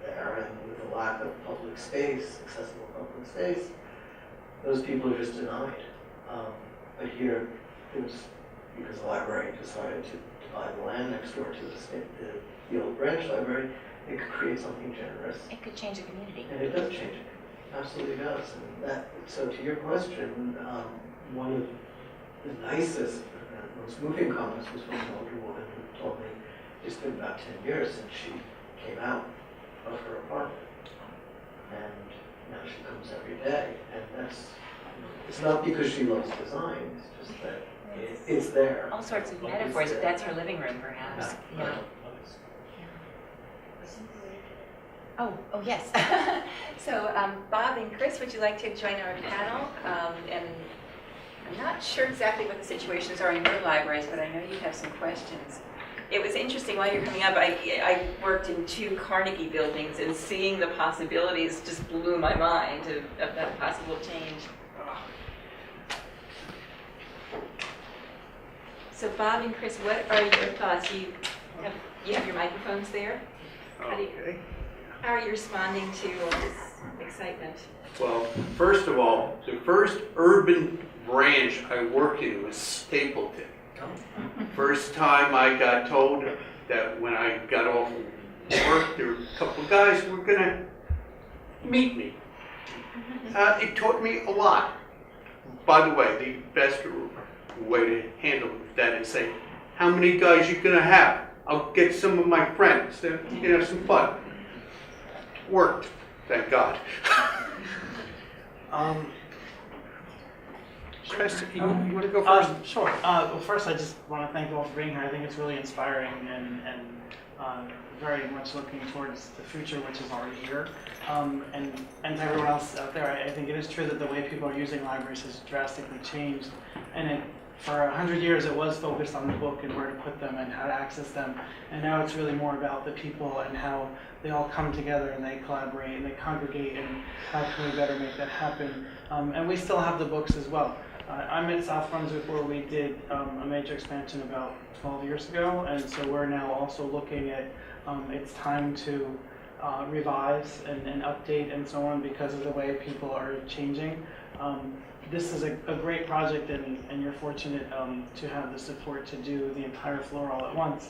there, and with a lack of public space, accessible public space, those people are just denied. But here, it was because the library decided to buy the land next door to the old branch library, it could create something generous. It could change the community. And it does change it. Absolutely does. And so to your question, one of the nicest and most moving comments was from an older woman who told me it's been about 10 years since she came out of her apartment. And now she comes every day. And that's, it's not because she loves design, it's just that it's there. All sorts of metaphors. That's her living room, perhaps. Yeah. Oh, yes. So Bob and Chris, would you like to join our panel? And I'm not sure exactly what the situations are in your libraries, but I know you have some questions. It was interesting while you were coming up, I worked in 2 Carnegie buildings, and seeing the possibilities just blew my mind of that possible change. So Bob and Chris, what are your thoughts? You have your microphones there? Okay. How are you responding to all this excitement? Well, first of all, the first urban branch I worked in was Stapleton. First time I got told that when I got off work, there were a couple of guys who were going to meet me. It taught me a lot. By the way, the best way to handle that is say, how many guys you going to have? I'll get some of my friends. Then you can have some fun. Worked, thank God. Chris, you want to go first? Sure. Well, first, I just want to thank you all for being here. I think it's really inspiring and very much looking towards the future, which is already here. And to everyone else out there, I think it is true that the way people are using libraries has drastically changed. And for 100 years, it was focused on the book and where to put them and how to access them. And now it's really more about the people and how they all come together and they collaborate and they congregate and how can we better make that happen. And we still have the books as well. I'm at South Brunswick where we did a major expansion about 12 years ago, and so we're now also looking at it's time to revise and update and so on because of the way people are changing. This is a great project, and you're fortunate to have the support to do the entire floor all at once.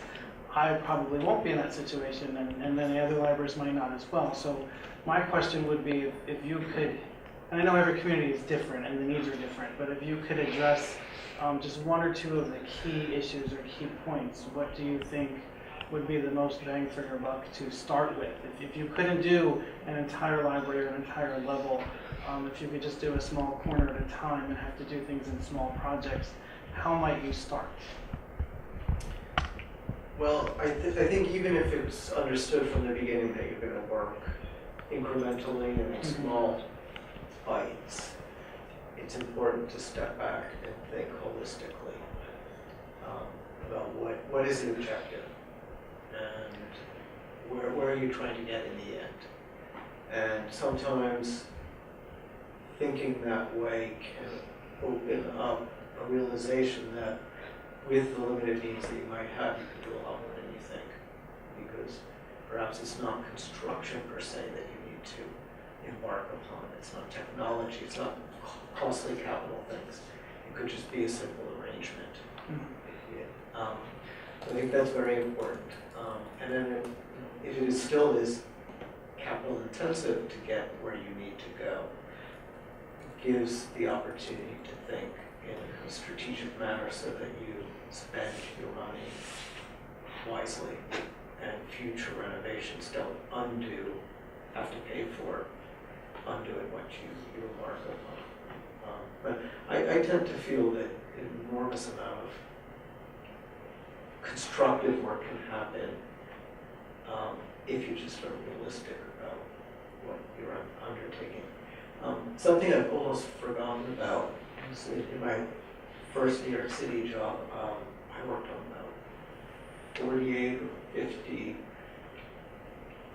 I probably won't be in that situation, and then the other libraries might not as well. So my question would be if you could and I know every community is different and the needs are different, but if you could address just one or two of the key issues or key points, what do you think would be the most bang for your buck to start with? If you couldn't do an entire library or an entire level, if you could just do a small corner at a time and have to do things in small projects, how might you start? Well, I think even if it's understood from the beginning that you're going to work incrementally and in small bites, it's important to step back and think holistically about what is the objective and where are you trying to get in the end. And sometimes thinking that way can open up a realization that with the limited means that you might have, you can do a lot more than you think. Because perhaps it's not construction per se that you need to embark upon. It's not technology, it's not costly capital things. It could just be a simple arrangement. I think that's very important. And then if it still is capital intensive to get where you need to go, it gives the opportunity to think in a strategic manner so that you spend your money wisely and future renovations don't have to pay for undoing what you embark upon. But I tend to feel that an enormous amount of constructive work can happen if you just are realistic about what you're undertaking. Something I've almost forgotten about was in my first New York City job, I worked on about 48 or 50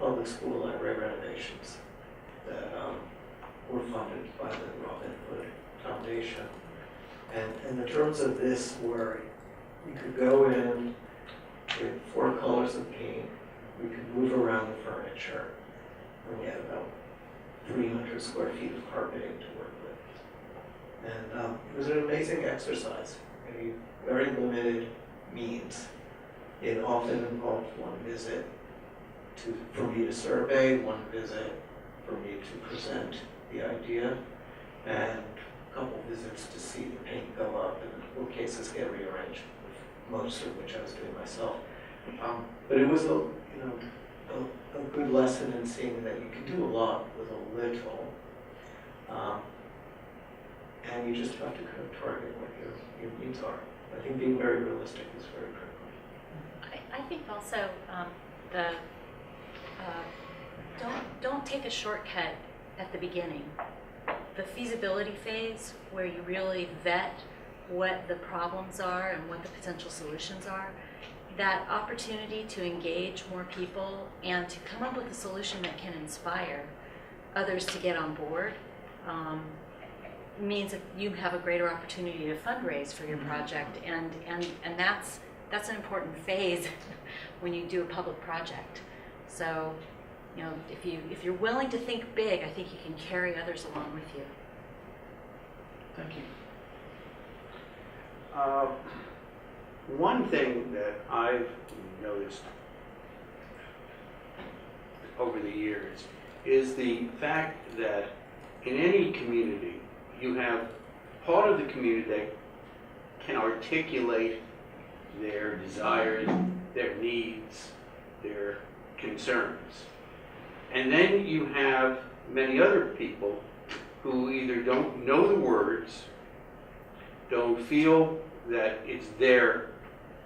public school library renovations that were funded by the Robin Hood Foundation. And the terms of this were you could go in with 4 colors of paint, we could move around the furniture, and we had about 300 square feet of carpeting to work with. And it was an amazing exercise. Very limited means. It often involved one visit for me to survey, one visit for me to present the idea, and a couple visits to see the paint go up and bookcases get rearranged, most of which I was doing myself. But it was a good lesson in seeing that you can do a lot with a little, and you just have to kind of target what your needs are. I think being very realistic is very critical. I think also don't take a shortcut at the beginning. The feasibility phase, where you really vet what the problems are and what the potential solutions are, that opportunity to engage more people and to come up with a solution that can inspire others to get on board means that you have a greater opportunity to fundraise for your project, and that's an important phase when you do a public project. So, if you're willing to think big, I think you can carry others along with you. Thank you. One thing that I've noticed over the years is the fact that in any community, you have part of the community that can articulate their desires, their needs, their concerns. And then you have many other people who either don't know the words, don't feel that it's their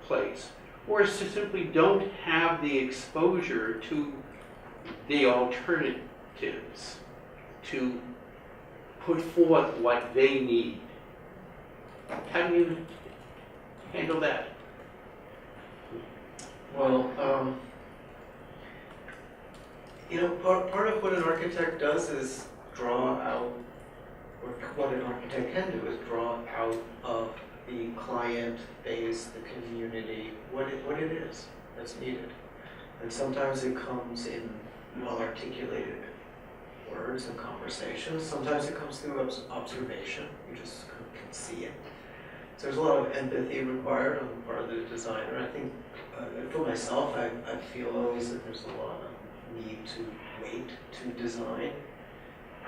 place, or simply don't have the exposure to the alternatives to put forth what they need. How do you handle that? Well, part of what an architect does is draw out, or what an architect can do is draw out of the client base, the community, what it is that's needed. And sometimes it comes in well-articulated words and conversations. Sometimes it comes through observation. You just can see it. So there's a lot of empathy required on the part of the designer. I think for myself, I feel always that there's a lot of need to wait to design.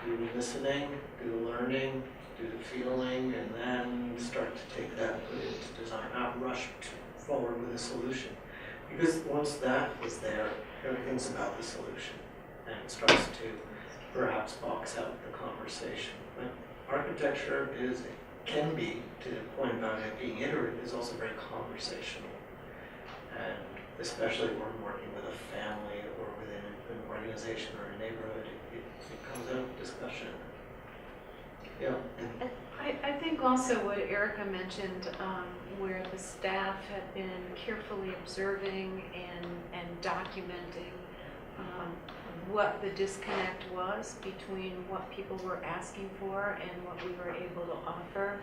do the listening, do the learning, do the feeling, and then start to take that and put it into design, not rush forward with a solution. Because once that is there, everything's about the solution, and it starts to perhaps box out the conversation. But architecture can be, to the point about it being iterative, is also very conversational. And especially when we're working with a family or within an organization or a neighborhood, it comes out of discussion. Yeah. I think also what Erica mentioned, where the staff had been carefully observing and documenting what the disconnect was between what people were asking for and what we were able to offer,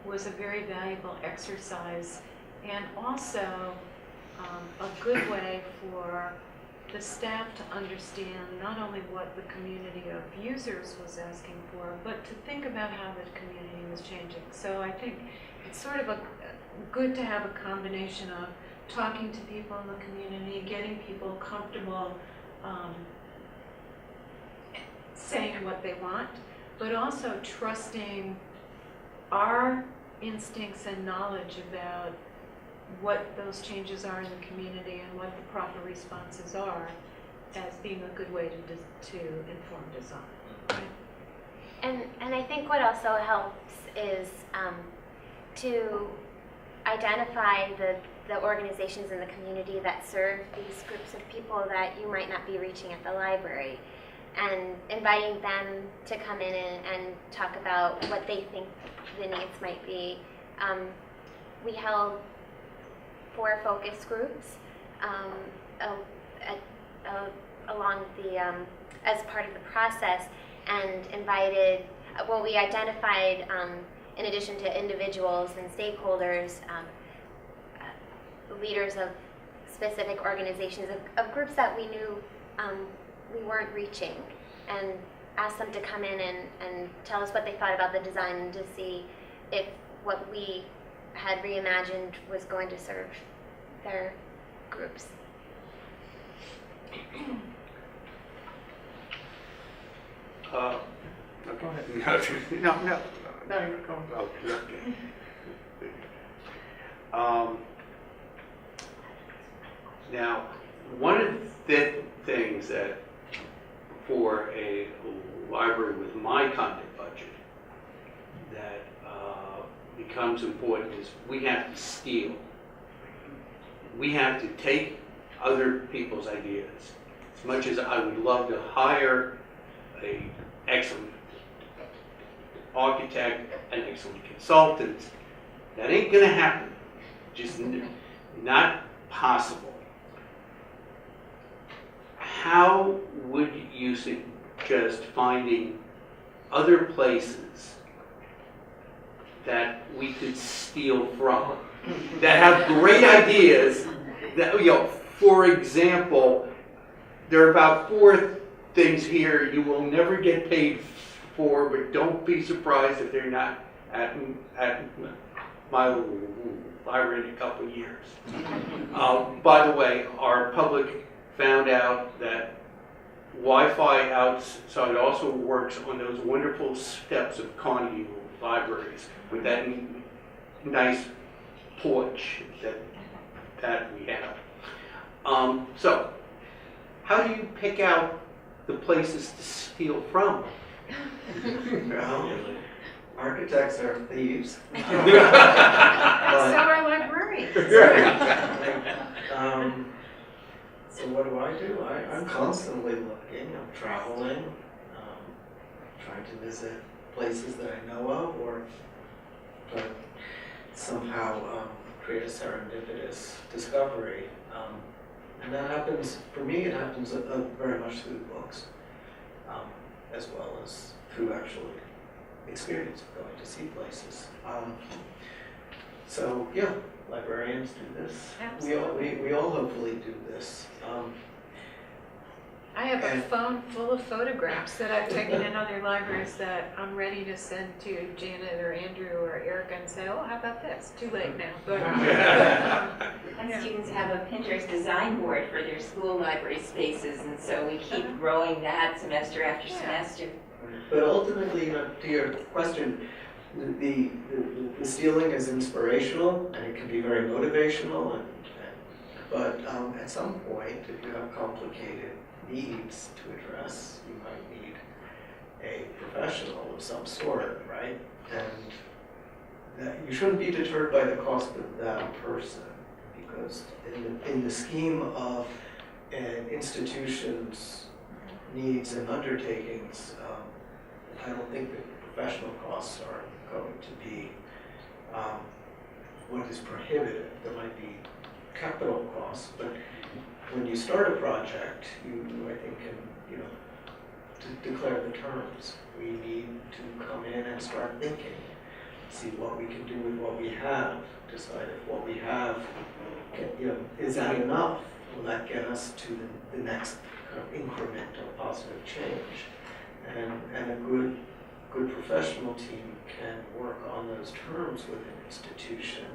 was a very valuable exercise, and also a good way for the staff to understand not only what the community of users was asking for, but to think about how the community was changing. So I think it's sort of good to have a combination of talking to people in the community, getting people comfortable saying what they want, but also trusting our instincts and knowledge about what those changes are in the community and what the proper responses are as being a good way to inform design. Right? And I think what also helps is to identify the organizations in the community that serve these groups of people that you might not be reaching at the library, and inviting them to come in and talk about what they think the needs might be. We held 4 focus groups along the as part of the process, and invited. We identified, in addition to individuals and stakeholders, leaders of specific organizations of groups that we knew we weren't reaching, and asked them to come in and tell us what they thought about the design, and to see if what we had reimagined was going to serve their groups. Okay. Go ahead. No. No, you're going. Oh, okay. Now, one of the things that for a library with my kind of budget that becomes important is we have to steal. We have to take other people's ideas. As much as I would love to hire an excellent architect, an excellent consultant, that ain't gonna happen. Just not possible. How would you suggest finding other places that we could steal from, that have great ideas? That, for example, there are about 4 things here you will never get paid for, but don't be surprised if they're not at my library in a couple of years. By the way, our public found out that Wi-Fi outside also works on those wonderful steps of Carnegie libraries with that nice porch that we have. So, how do you pick out the places to steal from? Well, architects are thieves. So are librarians. So what do? I'm constantly looking. I'm traveling, trying to visit places that I know of, or somehow create a serendipitous discovery. And that happens, for me, it happens very much through books, as well as through actual experience of going to see places. So yeah, librarians do this. Absolutely. We all hopefully do this. I have a phone full of photographs that I've taken in other libraries that I'm ready to send to Janet or Andrew or Erica and say, oh, how about this? Too late now. But, And students have a Pinterest design board for their school library spaces, and so we keep growing that semester after semester. But ultimately, to your question, the stealing is inspirational and it can be very motivational. But at some point, if you have complicated needs to address, you might need a professional of some sort, right? And that you shouldn't be deterred by the cost of that person, because in the scheme of an institution's needs and undertakings, I don't think that professional costs are going to be what is prohibitive. There might be capital costs, but when you start a project, you I think can declare the terms. We need to come in and start thinking, see what we can do with what we have, decide if what we have is that enough? Will that get us to the next kind of increment of positive change? And a good professional team can work on those terms with an institution.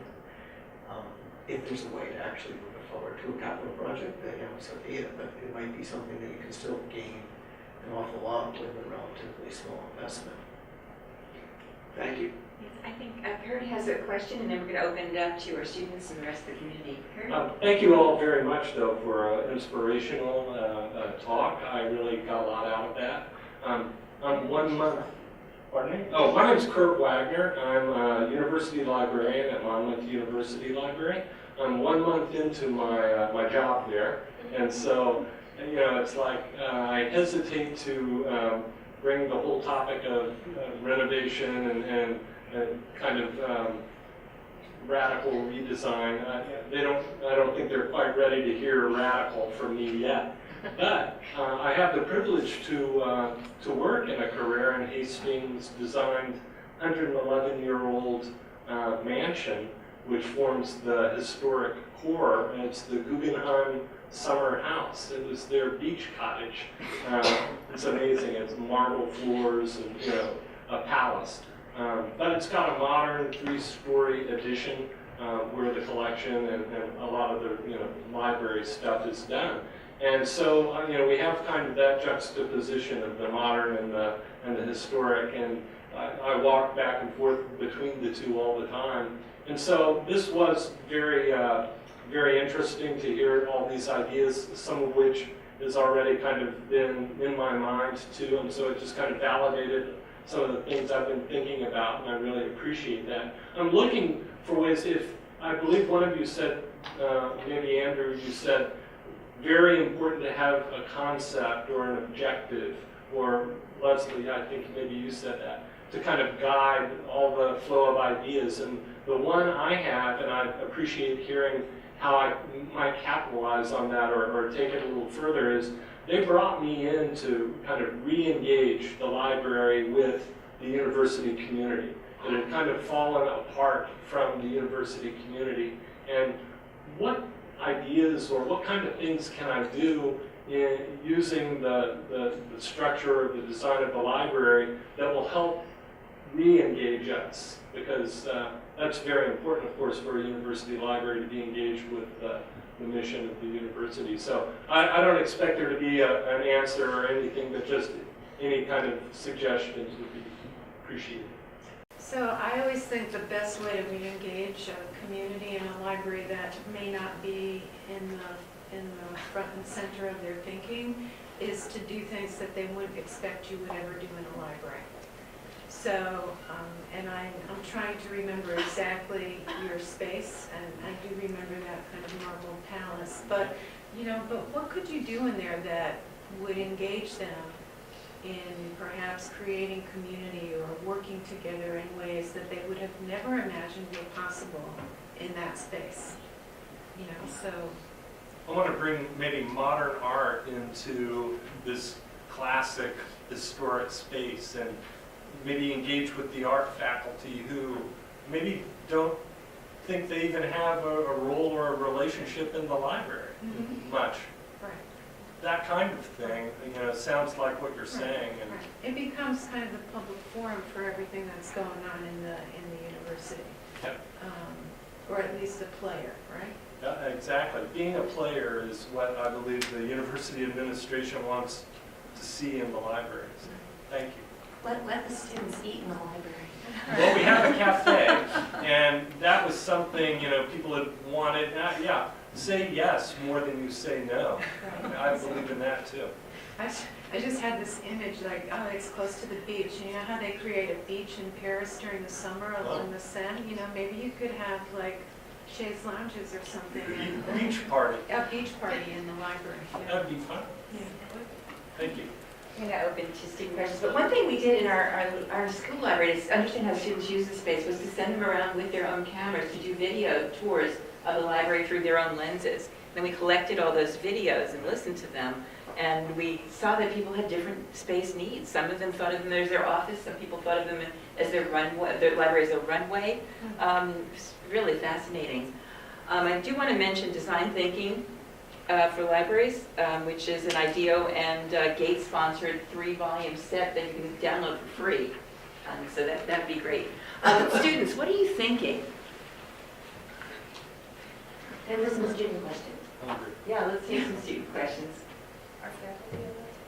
If there's a way to actually move it forward to a capital project, then so be it. But it might be something that you can still gain an awful lot with a relatively small investment. Thank you. Yes, I think Kurt has a question, and then we're going to open it up to our students and the rest of the community. Kurt? Thank you all very much, though, for an inspirational talk. I really got a lot out of that. I'm 1 month. Pardon me? Oh, my name's Kurt Wagner. I'm a university librarian at Monmouth University Library. I'm 1 month into my job there, and so it's like I hesitate to bring the whole topic of renovation and kind of radical redesign. I don't think they're quite ready to hear radical from me yet. But I have the privilege to work in a career in Hastings, designed 111-year-old mansion, which forms the historic core. And it's the Guggenheim Summer House. It was their beach cottage. It's amazing. It's marble floors and a palace. But it's got a modern 3-story addition where the collection and a lot of the library stuff is done. And so we have kind of that juxtaposition of the modern and the historic, and I walk back and forth between the two all the time. And so this was very very interesting to hear all these ideas, some of which has already kind of been in my mind too, and so it just kind of validated some of the things I've been thinking about, and I really appreciate that. I'm looking for ways, I believe one of you said, maybe Andrew, you said, very important to have a concept or an objective, or Leslie, I think maybe you said that, to kind of guide all the flow of ideas. And the one I have, and I appreciate hearing how I might capitalize on that or take it a little further, is they brought me in to kind of re-engage the library with the university community. It had kind of fallen apart from the university community. And what ideas or what kind of things can I do in using the structure or the design of the library that will help re-engage us? Because that's very important, of course, for a university library to be engaged with the mission of the university. So I don't expect there to be an answer or anything, but just any kind of suggestions would be appreciated. So I always think the best way to re-engage a community in a library that may not be in the front and center of their thinking is to do things that they wouldn't expect you would ever do in a library. So, and I'm trying to remember exactly your space, and I do remember that kind of marble palace. But, but what could you do in there that would engage them in perhaps creating community or working together in ways that they would have never imagined be possible in that space? So. I want to bring maybe modern art into this classic historic space and maybe engage with the art faculty who maybe don't think they even have a role or a relationship in the library much. Right. That kind of thing, sounds like what you're saying. And right. It becomes kind of the public forum for everything that's going on in the university. Yep. Or at least a player, right? Yeah, exactly. Being a player is what I believe the university administration wants to see in the libraries. Thank you. Let the students eat in the library. Well, we have a cafe, and that was something, people had wanted. Yeah, say yes more than you say no. I believe in that too. I just had this image like, oh, it's close to the beach. You know how they create a beach in Paris during the summer along the Seine? Maybe you could have like chaise lounges or something. Beach party. A beach party in the library. Yeah. That'd be fun. Yeah. I'm Thank you. going to open to student questions, but one thing we did in our school library to understand how students use the space was to send them around with their own cameras to do video tours of the library through their own lenses. Then we collected all those videos and listened to them, and we saw that people had different space needs. Some of them thought of them as their office, some people thought of them as their runway, their library as a runway. It's really fascinating. I do want to mention design thinking for libraries, which is an IDEO and Gates-sponsored 3-volume set that you can download for free. So that'd be great. Students, what are you thinking? And this is a student question. Yeah, let's hear some student questions.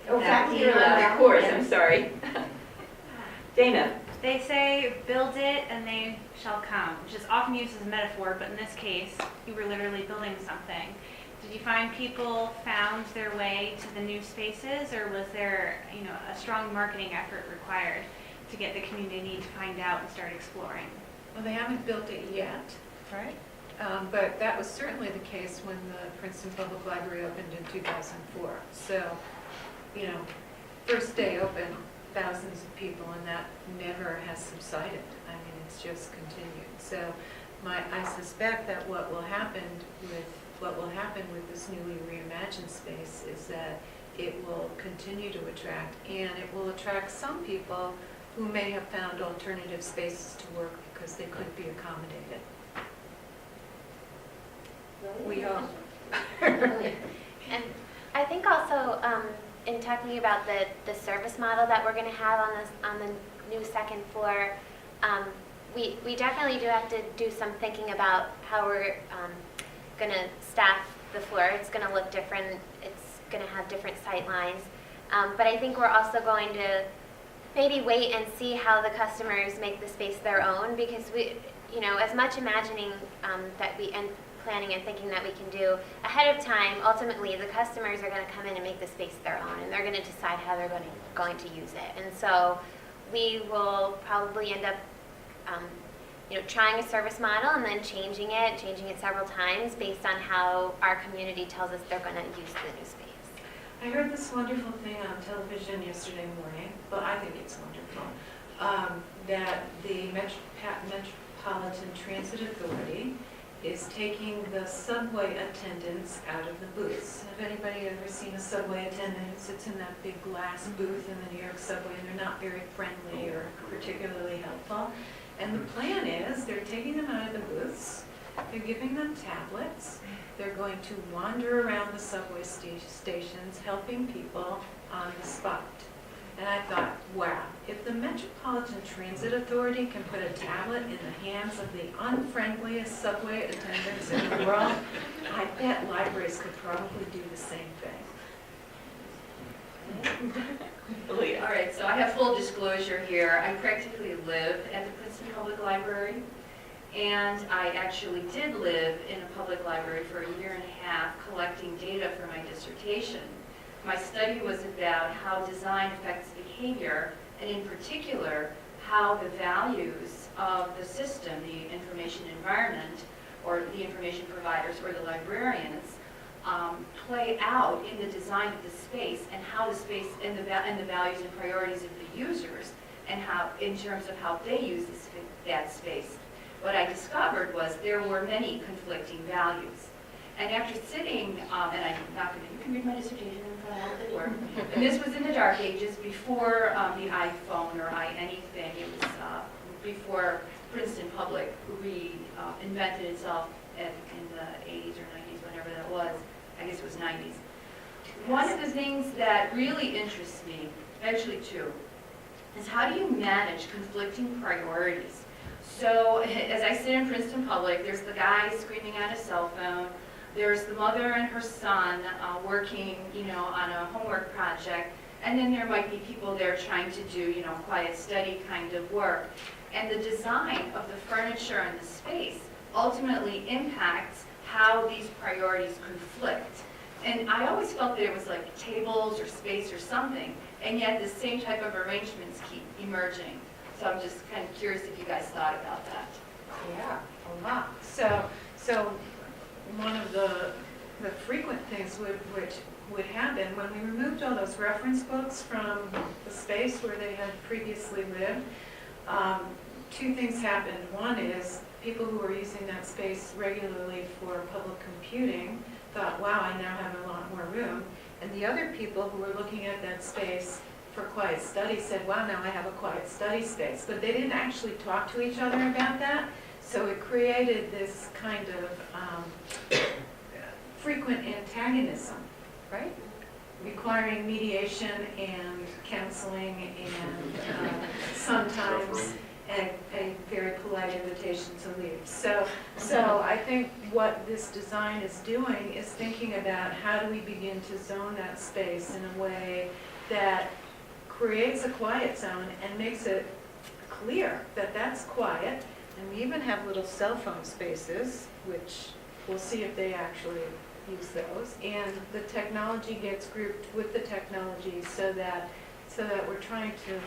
Oh, Faculty are allowed, of course, I'm sorry. Dana? They say, build it and they shall come, which is often used as a metaphor, but in this case, you were literally building something. Did you find people found their way to the new spaces, or was there, a strong marketing effort required to get the community to find out and start exploring? Well, they haven't built it yet, right? But that was certainly the case when the Princeton Public Library opened in 2004. So, first day open, thousands of people, and that never has subsided. I mean, it's just continued. So, I suspect that what will happen with this newly reimagined space is that it will continue to attract, and it will attract some people who may have found alternative spaces to work because they couldn't be accommodated. We hope. And I think also in talking about the service model that we're going to have on the new second floor, we definitely do have to do some thinking about how we're going to staff the floor. It's going to look different. It's going to have different sight lines. But I think we're also going to maybe wait and see how the customers make the space their own, because we, as much imagining that we and planning and thinking that we can do ahead of time, ultimately the customers are going to come in and make the space their own, and they're going to decide how they're going to use it. And so we will probably end up trying a service model and then changing it several times based on how our community tells us they're going to use the new space. I heard this wonderful thing on television yesterday morning, well, I think it's wonderful, that the Metropolitan Transit Authority is taking the subway attendants out of the booths. Have anybody ever seen a subway attendant who sits in that big glass booth in the New York subway, and they're not very friendly or particularly helpful? And the plan is they're taking them out of the booths, they're giving them tablets, they're going to wander around the subway stations helping people on the spot. And I thought, wow, if the Metropolitan Transit Authority can put a tablet in the hands of the unfriendliest subway attendants in the world, I bet libraries could probably do the same thing. All right, so I have full disclosure here. I practically live at the Princeton Public Library, and I actually did live in a public library for 1.5 years collecting data for my dissertation. My study was about how design affects behavior, and in particular, how the values of the system, the information environment, or the information providers, or the librarians, play out in the design of the space, and how the space and the values and priorities of the users, and how, in terms of how they use that space. What I discovered was there were many conflicting values. And after sitting, and I'm not going to, you can read my dissertation in how it worked. And this was in the dark ages, before the iPhone or anything. It was before Princeton Public reinvented itself in the 80s or 90s, whenever that was. I guess it was 90s. One of the things that really interests me, actually two, is how do you manage conflicting priorities? So as I sit in Princeton Public, there's the guy screaming on his cell phone. There's the mother and her son working, on a homework project. And then there might be people there trying to do, quiet study kind of work. And the design of the furniture and the space ultimately impacts how these priorities conflict. And I always felt that it was like tables or space or something, and yet the same type of arrangements keep emerging. So I'm just kind of curious if you guys thought about that. Yeah, a lot. So one of the frequent things which would happen when we removed all those reference books from the space where they had previously lived, two things happened. One is people who were using that space regularly for public computing thought, wow, I now have a lot more room. And the other people who were looking at that space for quiet study said, wow, now I have a quiet study space. But they didn't actually talk to each other about that. So it created this kind of frequent antagonism, right? Requiring mediation and counseling and sometimes a very polite invitation to leave. So I think what this design is doing is thinking about how do we begin to zone that space in a way that creates a quiet zone and makes it clear that that's quiet. And we even have little cell phone spaces, which we'll see if they actually use those. And the technology gets grouped with the technology so that we're trying to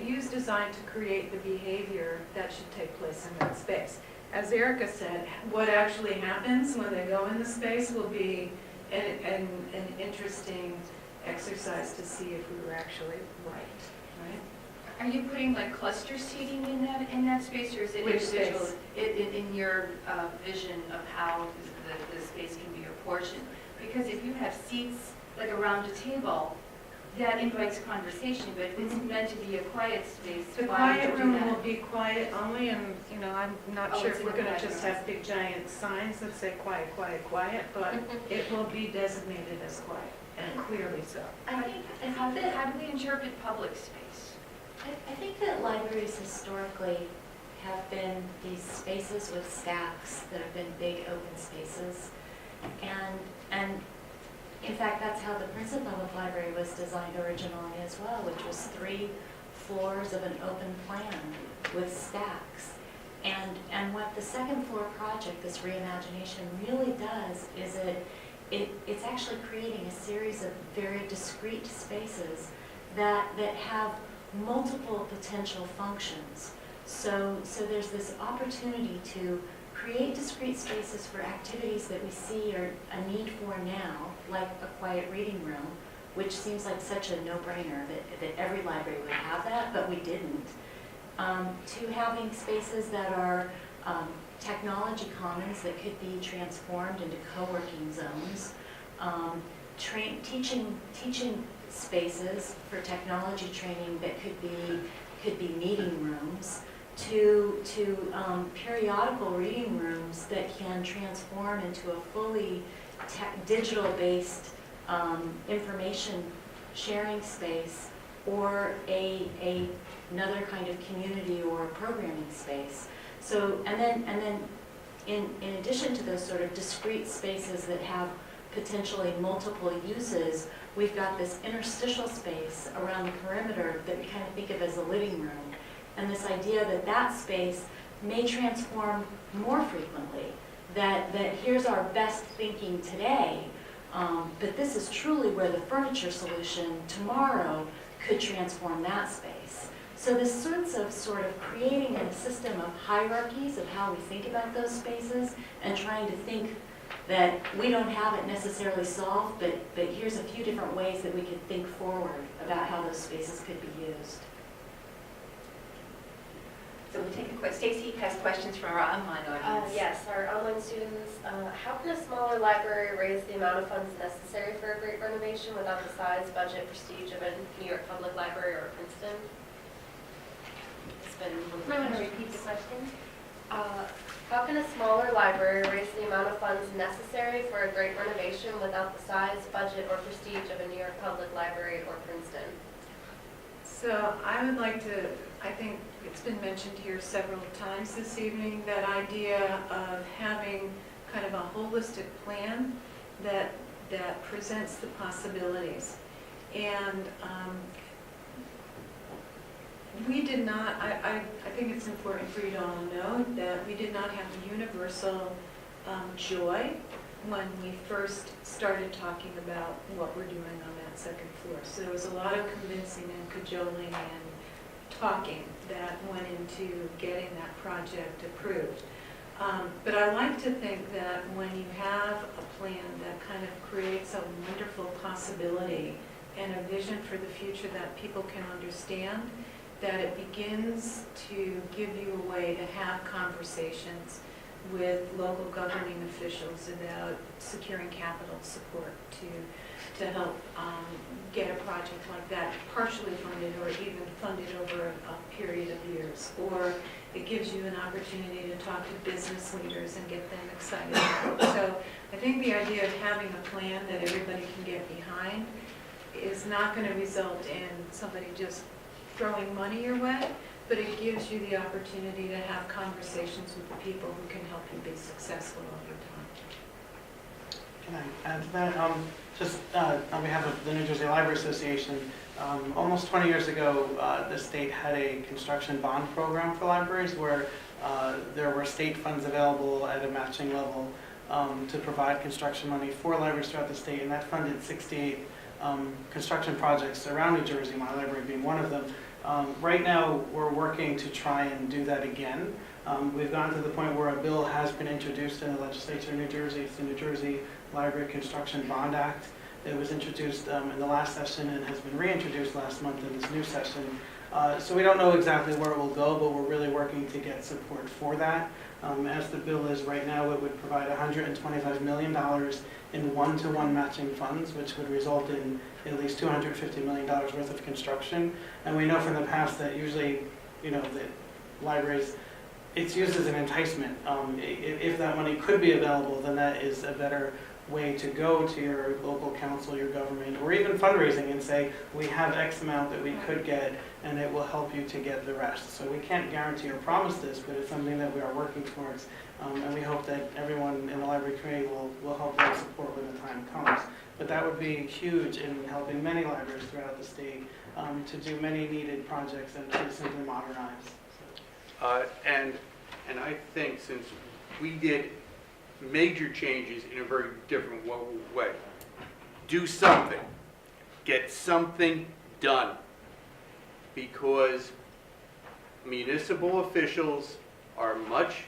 use design to create the behavior that should take place in that space. As Erica said, what actually happens when they go in the space will be an interesting exercise to see if we were actually right? Are you putting like cluster seating in that space, or is it Which individual? space? In your vision of how the space can be apportioned? Because if you have seats like around a table, that invites conversation, but if it's meant to be a quiet space, The why quiet would you room do that? will be quiet only, and, I'm not Oh, sure it's if in we're the going to quiet just room. have big giant signs that say quiet, quiet, quiet, but it will be designated as quiet, and clearly so. I think how do we interpret public space? I think that libraries historically have been these spaces with stacks that have been big open spaces. And in fact, that's how the Princeton Public Library was designed originally as well, which was 3 floors of an open plan with stacks. And what the second floor project, this reimagination, really does is it's actually creating a series of very discrete spaces that have multiple potential functions. So there's this opportunity to create discrete spaces for activities that we see are a need for now, like a quiet reading room, which seems like such a no-brainer that every library would have that, but we didn't. To having spaces that are technology commons that could be transformed into co-working zones, teaching spaces for technology training that could be meeting rooms, to periodical reading rooms that can transform into a fully digital-based information sharing space, or another kind of community or programming space. So and then in addition to those sort of discrete spaces that have potentially multiple uses, we've got this interstitial space around the perimeter that we kind of think of as a living room. And this idea that space may transform more frequently, that here's our best thinking today, but this is truly where the furniture solution tomorrow could transform that space. So this sense of sort of creating a system of hierarchies of how we think about those spaces and trying to think that we don't have it necessarily solved, but here's a few different ways that we could think forward about how those spaces could be used. So we'll take a quick, Stacy has questions from our online audience. Yes, our online students, how can a smaller library raise the amount of funds necessary for a great renovation without the size, budget, prestige of a New York Public Library or Princeton? It's been. I want to repeat the question. How can a smaller library raise the amount of funds necessary for a great renovation without the size, budget, or prestige of a New York Public Library or Princeton? So I would like to, I think it's been mentioned here several times this evening, that idea of having kind of a holistic plan that that presents the possibilities. And we did not, I think it's important for you to all know that we did not have a universal joy when we first started talking about what we're doing on that second floor. So there was a lot of convincing and cajoling and talking that went into getting that project approved. But I like to think that when you have a plan that kind of creates a wonderful possibility and a vision for the future that people can understand, that it begins to give you a way to have conversations with local governing officials about securing capital support to help get a project like that partially funded or even funded over a period of years. Or it gives you an opportunity to talk to business leaders and get them excited about it. So I think the idea of having a plan that everybody can get behind is not going to result in somebody just throwing money your way, but it gives you the opportunity to have conversations with the people who can help you be successful over time. Can I add to that? Just on behalf of the New Jersey Library Association, almost 20 years ago, the state had a construction bond program for libraries where there were state funds available at a matching level to provide construction money for libraries throughout the state, and that funded 68 construction projects around New Jersey, my library being one of them. Right now, we're working to try and do that again. We've gotten to the point where a bill has been introduced in the legislature of New Jersey. It's the New Jersey Library Construction Bond Act. It was introduced in the last session and has been reintroduced last month in this new session. So we don't know exactly where it will go, but we're really working to get support for that. As the bill is right now, it would provide $125 million in one-to-one matching funds, which would result in at least $250 million worth of construction. And we know from the past that usually, the libraries, it's used as an enticement. If that money could be available, then that is a better way to go to your local council, your government, or even fundraising and say, we have X amount that we could get, and it will help you to get the rest. So we can't guarantee or promise this, but it's something that we are working towards. And we hope that everyone in the library community will help and support when the time comes. But that would be huge in helping many libraries throughout the state to do many needed projects and to simply modernize. And I think since we did major changes in a very different way, do something, get something done, because municipal officials are much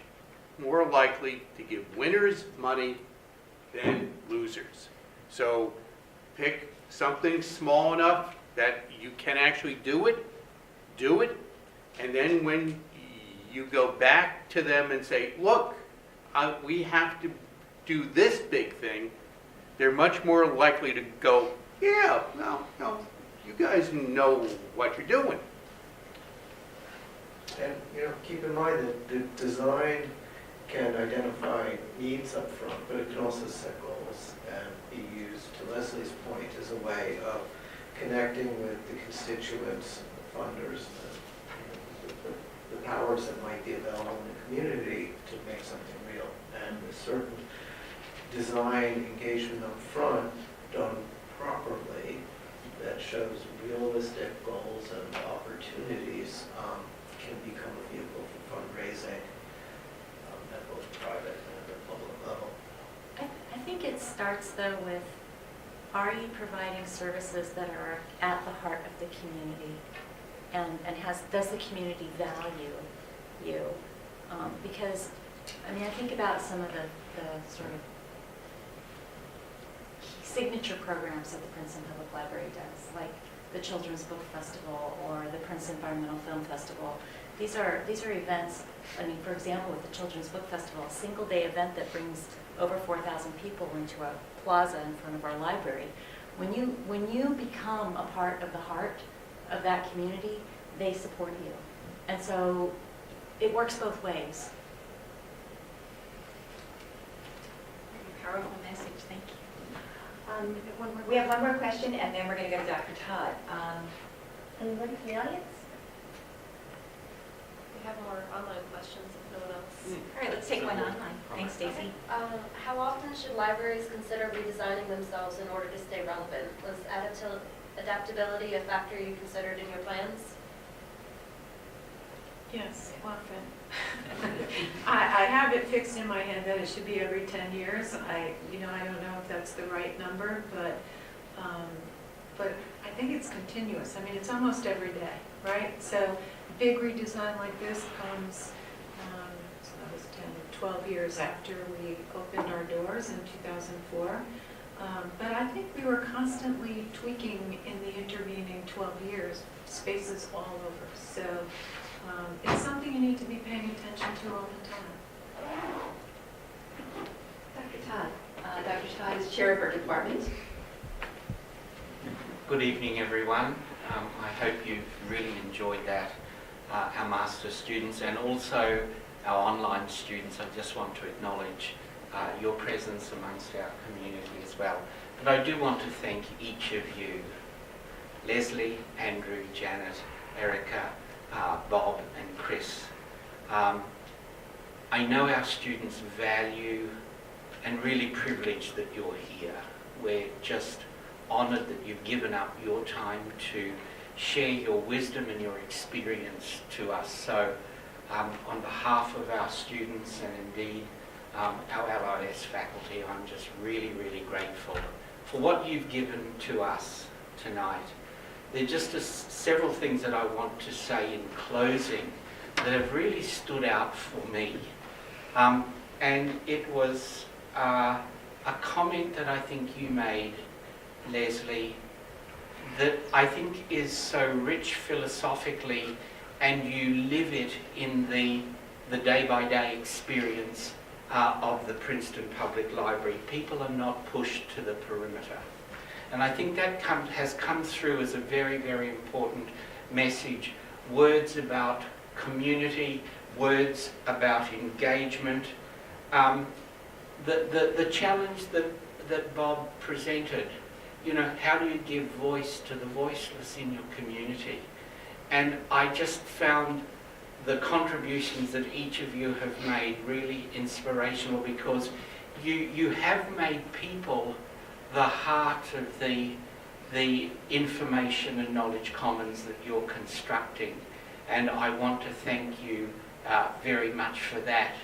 more likely to give winners money than losers. So pick something small enough that you can actually do it, and then when you go back to them and say, look, we have to do this big thing, they're much more likely to go, yeah, no, you guys know what you're doing. And, keep in mind that the design can identify needs up front, but it can also set goals and be used, to Leslie's point, as a way of connecting with the constituents, the funders, the powers that might be available in the community to make something real. And a certain design engagement up front done properly that shows realistic goals and opportunities can become a vehicle for fundraising at both private and at the public level. I think it starts though with, are you providing services that are at the heart of the community? And does the community value you? Because, I think about some of the sort of signature programs that the Princeton Public Library does, like the Children's Book Festival or the Princeton Environmental Film Festival. These are events, for example, with the Children's Book Festival, a single-day event that brings over 4,000 people into a plaza in front of our library. When you become a part of the heart of that community, they support you. And so it works both ways. Powerful message, thank you. We have one more question, and then we're going to go to Dr. Todd. Anybody from the audience? We have more online questions if no one else All right, let's take one online. Thanks, Stacy. How often should libraries consider redesigning themselves in order to stay relevant? Was adaptability a factor you considered in your plans? Yes, often. I have it fixed in my head that it should be every 10 years. I don't know if that's the right number, but I think it's continuous. I mean, it's almost every day, right? So big redesign like this comes, so that was 10, 12 years after we opened our doors in 2004. But I think we were constantly tweaking in the intervening 12 years, spaces all over. So it's something you need to be paying attention to all the time. Dr. Todd. Dr. Todd is chair of our department. Good evening, everyone. I hope you've really enjoyed that, our master's students and also our online students. I just want to acknowledge your presence amongst our community as well. But I do want to thank each of you, Leslie, Andrew, Janet, Erica, Bob and Chris. I know our students value and really privileged that you're here. We're just honoured that you've given up your time to share your wisdom and your experience to us. So on behalf of our students and indeed our LIS faculty, I'm just really, really grateful for what you've given to us tonight. There are just several things that I want to say in closing that have really stood out for me. And it was a comment that I think you made, Leslie, that I think is so rich philosophically, and you live it in the day-by-day experience of the Princeton Public Library. People are not pushed to the perimeter. And I think that has come through as a very, very important message. Words about community, words about engagement. The challenge that Bob presented, how do you give voice to the voiceless in your community? And I just found the contributions that each of you have made really inspirational, because you have made people the heart of the information and knowledge commons that you're constructing. And I want to thank you very much for that.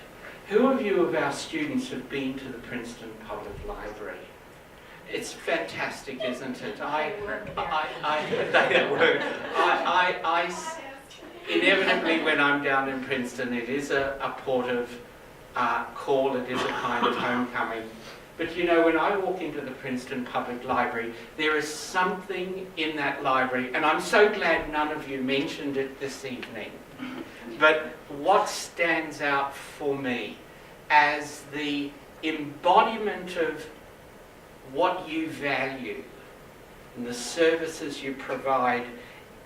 Who of you of our students have been to the Princeton Public Library? It's fantastic, isn't it? Inevitably, when I'm down in Princeton, it is a port of call, it is a kind of homecoming. But when I walk into the Princeton Public Library, there is something in that library, and I'm so glad none of you mentioned it this evening. But what stands out for me as the embodiment of what you value and the services you provide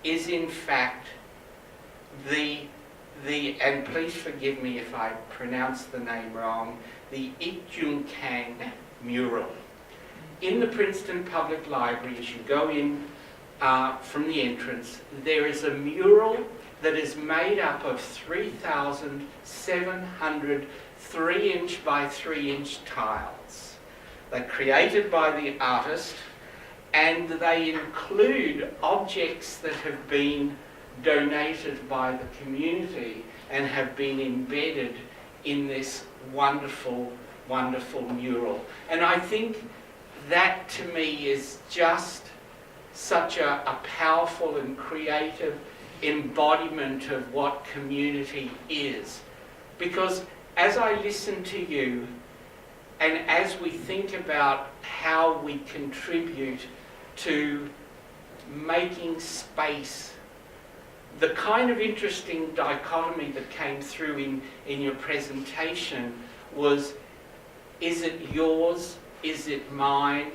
is in fact and please forgive me if I pronounce the name wrong, the Ik Jung Kang mural. In the Princeton Public Library, as you go in from the entrance, there is a mural that is made up of 3,700 3-inch by 3-inch tiles. They're created by the artist, and they include objects that have been donated by the community and have been embedded in this wonderful, wonderful mural. And I think that to me is just such a powerful and creative embodiment of what community is. Because as I listen to you, and as we think about how we contribute to making space, the kind of interesting dichotomy that came through in your presentation was, is it yours? Is it mine?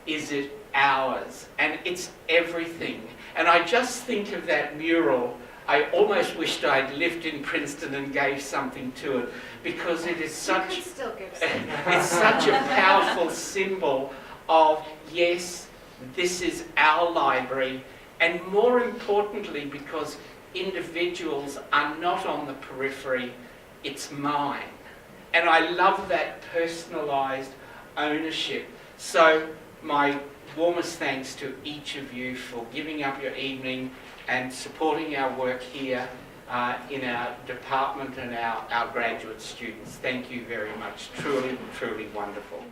Is it ours? And it's everything. And I just think of that mural. I almost wished I'd lived in Princeton and gave something to it, because it is such, it's such a powerful symbol of, yes, this is our library, and more importantly, because individuals are not on the periphery, it's mine. And I love that personalised ownership. So my warmest thanks to each of you for giving up your evening and supporting our work here in our department and our graduate students. Thank you very much. Truly, truly wonderful.